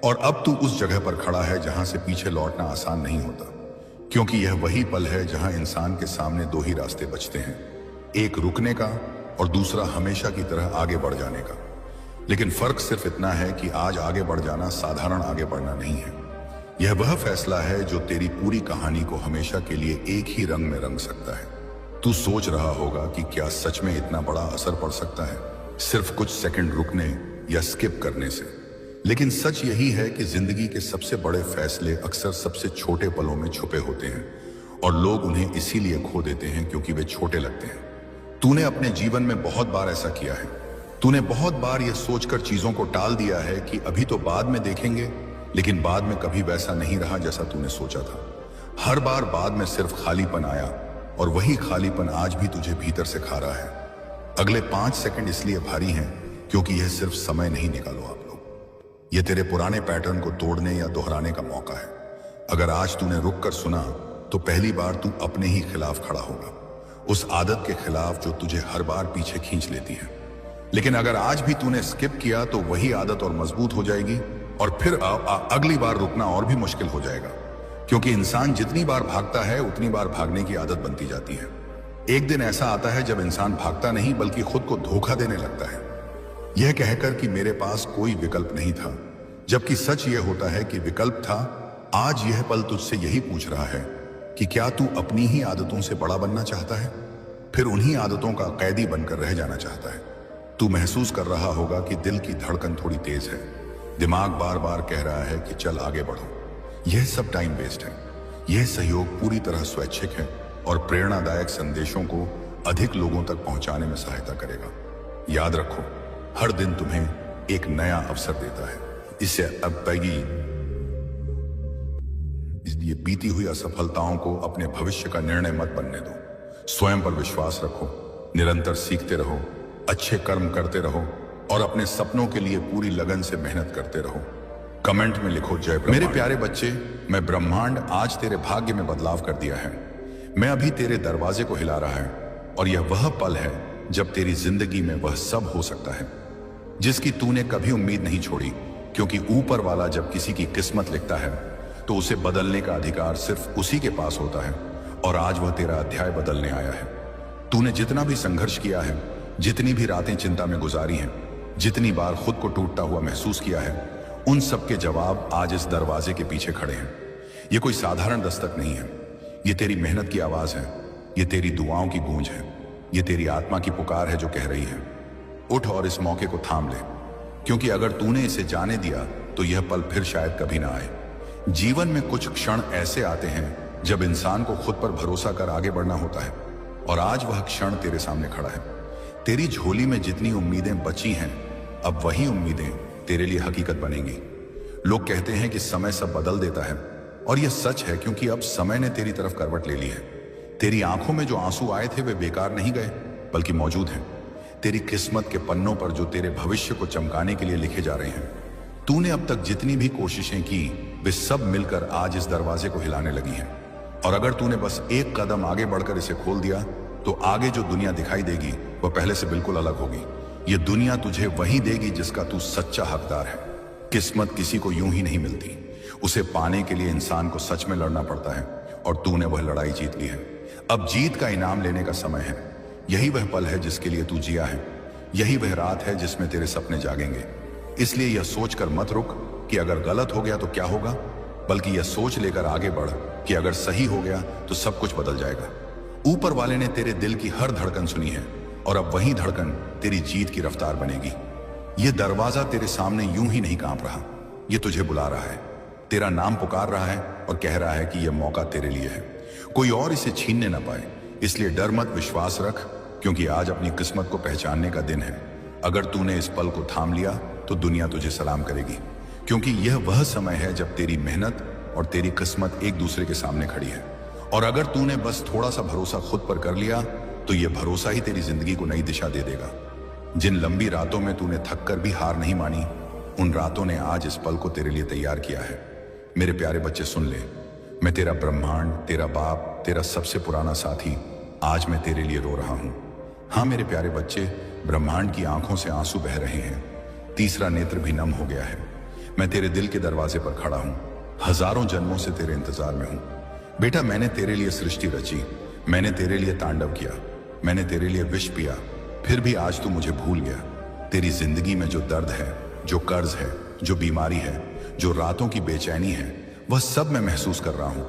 और अब तू उस जगह पर खड़ा है जहां से पीछे लौटना आसान नहीं होता, क्योंकि यह वही पल है जहां इंसान के सामने 2 ही रास्ते बचते हैं, एक रुकने का और दूसरा हमेशा की तरह आगे बढ़ जाने का। लेकिन फर्क सिर्फ इतना है कि आज आगे बढ़ जाना साधारण आगे बढ़ना नहीं है। यह वह फैसला है जो तेरी पूरी कहानी को हमेशा के लिए एक ही रंग में रंग सकता है। तू सोच रहा होगा कि क्या सच में इतना बड़ा असर पड़ सकता है सिर्फ कुछ सेकंड रुकने या स्किप करने से। लेकिन सच यही है कि जिंदगी के सबसे बड़े फैसले अक्सर सबसे छोटे पलों में छुपे होते हैं और लोग उन्हें इसीलिए खो देते हैं क्योंकि वे छोटे लगते हैं। तूने अपने जीवन में बहुत बार ऐसा किया है। तूने बहुत बार यह सोचकर चीजों को टाल दिया है कि अभी तो बाद में देखेंगे, लेकिन बाद में कभी वैसा नहीं रहा जैसा तूने सोचा था। हर बार बाद में सिर्फ खालीपन आया और वही खालीपन आज भी तुझे भीतर से खा रहा है। अगले 5 सेकंड इसलिए भारी हैं क्योंकि यह सिर्फ समय नहीं, निकालो आप लोग, यह तेरे पुराने पैटर्न को तोड़ने या दोहराने का मौका है। अगर आज तूने रुक कर सुना तो पहली बार तू अपने ही खिलाफ खड़ा होगा, उस आदत के खिलाफ जो तुझे हर बार पीछे खींच लेती है। लेकिन अगर आज भी तूने स्किप किया तो वही आदत और मजबूत हो जाएगी और फिर अगली बार रुकना और भी मुश्किल हो जाएगा, क्योंकि इंसान जितनी बार भागता है उतनी बार भागने की आदत बनती जाती है। एक दिन ऐसा आता है जब इंसान भागता नहीं बल्कि खुद को धोखा देने लगता है, यह कहकर कि मेरे पास कोई विकल्प नहीं था, जबकि सच यह होता है कि विकल्प था। आज यह पल तुझसे यही पूछ रहा है कि क्या तू अपनी ही आदतों से बड़ा बनना चाहता है, फिर उन्हीं आदतों का कैदी बनकर रह जाना चाहता है। तू महसूस कर रहा होगा कि दिल की धड़कन थोड़ी तेज है, दिमाग बार बार कह रहा है कि चल आगे बढ़ो। यह सब टाइम वेस्ट है। यह सहयोग पूरी तरह स्वैच्छिक है और प्रेरणादायक संदेशों को अधिक लोगों तक पहुंचाने में सहायता करेगा। याद रखो, हर दिन तुम्हें एक नया अवसर देता है। इससे अब ये बीती हुई असफलताओं को अपने भविष्य का निर्णय मत बनने दो। स्वयं पर विश्वास रखो, निरंतर सीखते रहो, अच्छे कर्म करते रहो और अपने सपनों के लिए पूरी लगन से मेहनत करते रहो। कमेंट में लिखो जय ब्रह्मांड। मेरे प्यारे बच्चे, मैं ब्रह्मांड आज तेरे भाग्य में बदलाव कर दिया है। मैं अभी तेरे दरवाजे को हिला रहा है और यह वह पल है जब तेरी जिंदगी में वह सब हो सकता है जिसकी तूने कभी उम्मीद नहीं छोड़ी, क्योंकि ऊपर वाला जब किसी की किस्मत लिखता है तो उसे बदलने का अधिकार सिर्फ उसी के पास होता है। और आज वह तेरा अध्याय बदलने आया है। तूने जितना भी संघर्ष किया है, जितनी भी रातें चिंता में गुजारी हैं, जितनी बार खुद को टूटता हुआ महसूस किया है, उन सब के जवाब आज इस दरवाजे के पीछे खड़े हैं। ये कोई साधारण दस्तक नहीं है, ये तेरी मेहनत की आवाज है, ये तेरी दुआओं की गूंज है, ये तेरी आत्मा की पुकार है जो कह रही है उठ और इस मौके को थाम ले, क्योंकि अगर तूने इसे जाने दिया तो यह पल फिर शायद कभी ना आए। जीवन में कुछ क्षण ऐसे आते हैं जब इंसान को खुद पर भरोसा कर आगे बढ़ना होता है, और आज वह क्षण तेरे सामने खड़ा है। तेरी झोली में जितनी उम्मीदें बची हैं, अब वही उम्मीदें तेरे लिए हकीकत बनेंगी। लोग कहते हैं कि समय सब बदल देता है, और यह सच है, क्योंकि अब समय ने तेरी तरफ करवट ले ली है। तेरी आंखों में जो आंसू आए थे वे बेकार नहीं गए, बल्कि मौजूद हैं। तेरी किस्मत के पन्नों पर जो तेरे भविष्य को चमकाने के लिए लिखे जा रहे हैं। तूने अब तक जितनी भी कोशिशें की वे सब मिलकर आज इस दरवाजे को हिलाने लगी हैं। और अगर तूने बस एक कदम आगे बढ़कर इसे खोल दिया तो आगे जो दुनिया दिखाई देगी वह पहले से बिल्कुल अलग होगी। यह दुनिया तुझे वही देगी जिसका तू सच्चा हकदार है। किस्मत किसी को यूं ही नहीं मिलती, उसे पाने के लिए इंसान को सच में लड़ना पड़ता है, और तूने वह लड़ाई जीत ली है। अब जीत का इनाम लेने का समय है। यही वह पल है जिसके लिए तू जिया है, यही वह रात है जिसमें तेरे सपने जागेंगे। इसलिए यह सोचकर मत रुक कि अगर गलत हो गया तो क्या होगा, बल्कि यह सोच लेकर आगे बढ़ कि अगर सही हो गया तो सब कुछ बदल जाएगा। ऊपर वाले ने तेरे दिल की हर धड़कन सुनी है और अब वही धड़कन तेरी जीत की रफ्तार बनेगी। यह दरवाजा तेरे सामने यूं ही नहीं कांप रहा, यह तुझे बुला रहा है, तेरा नाम पुकार रहा है और कह रहा है कि यह मौका तेरे लिए है, कोई और इसे छीनने ना पाए। इसलिए डर मत, विश्वास रख, क्योंकि आज अपनी किस्मत को पहचानने का दिन है। अगर तूने इस पल को थाम लिया तो दुनिया तुझे सलाम करेगी, क्योंकि यह वह समय है जब तेरी मेहनत और तेरी किस्मत एक दूसरे के सामने खड़ी है। और अगर तूने बस थोड़ा सा भरोसा खुद पर कर लिया तो यह भरोसा ही तेरी जिंदगी को नई दिशा दे देगा। जिन लंबी रातों में तूने थक कर भी हार नहीं मानी, उन रातों ने आज इस पल को तेरे लिए तैयार किया है। मेरे प्यारे बच्चे सुन ले, मैं तेरा ब्रह्मांड, तेरा बाप, तेरा सबसे पुराना साथी, आज मैं तेरे लिए रो रहा हूं। हाँ मेरे प्यारे बच्चे, ब्रह्मांड की आंखों से आंसू बह रहे हैं, तीसरा नेत्र भी नम हो गया है। मैं तेरे दिल के दरवाजे पर खड़ा हूं, हजारों जन्मों से तेरे इंतजार में हूं। बेटा, मैंने तेरे लिए सृष्टि रची, मैंने तेरे लिए तांडव किया, मैंने तेरे लिए विष पिया, फिर भी आज तू मुझे भूल गया। तेरी जिंदगी में जो दर्द है, जो कर्ज है, जो बीमारी है, जो रातों की बेचैनी है, वह सब मैं महसूस कर रहा हूं।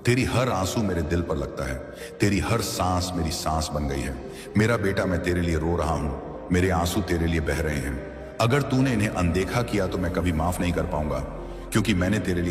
तेरी हर आंसू मेरे दिल पर लगता है, तेरी हर सांस मेरी सांस बन गई है। मेरा बेटा, मैं तेरे लिए रो रहा हूं, मेरे आंसू तेरे लिए बह रहे हैं। अगर तूने इन्हें अनदेखा किया तो मैं कभी माफ नहीं कर पाऊंगा, क्योंकि मैंने तेरे लिए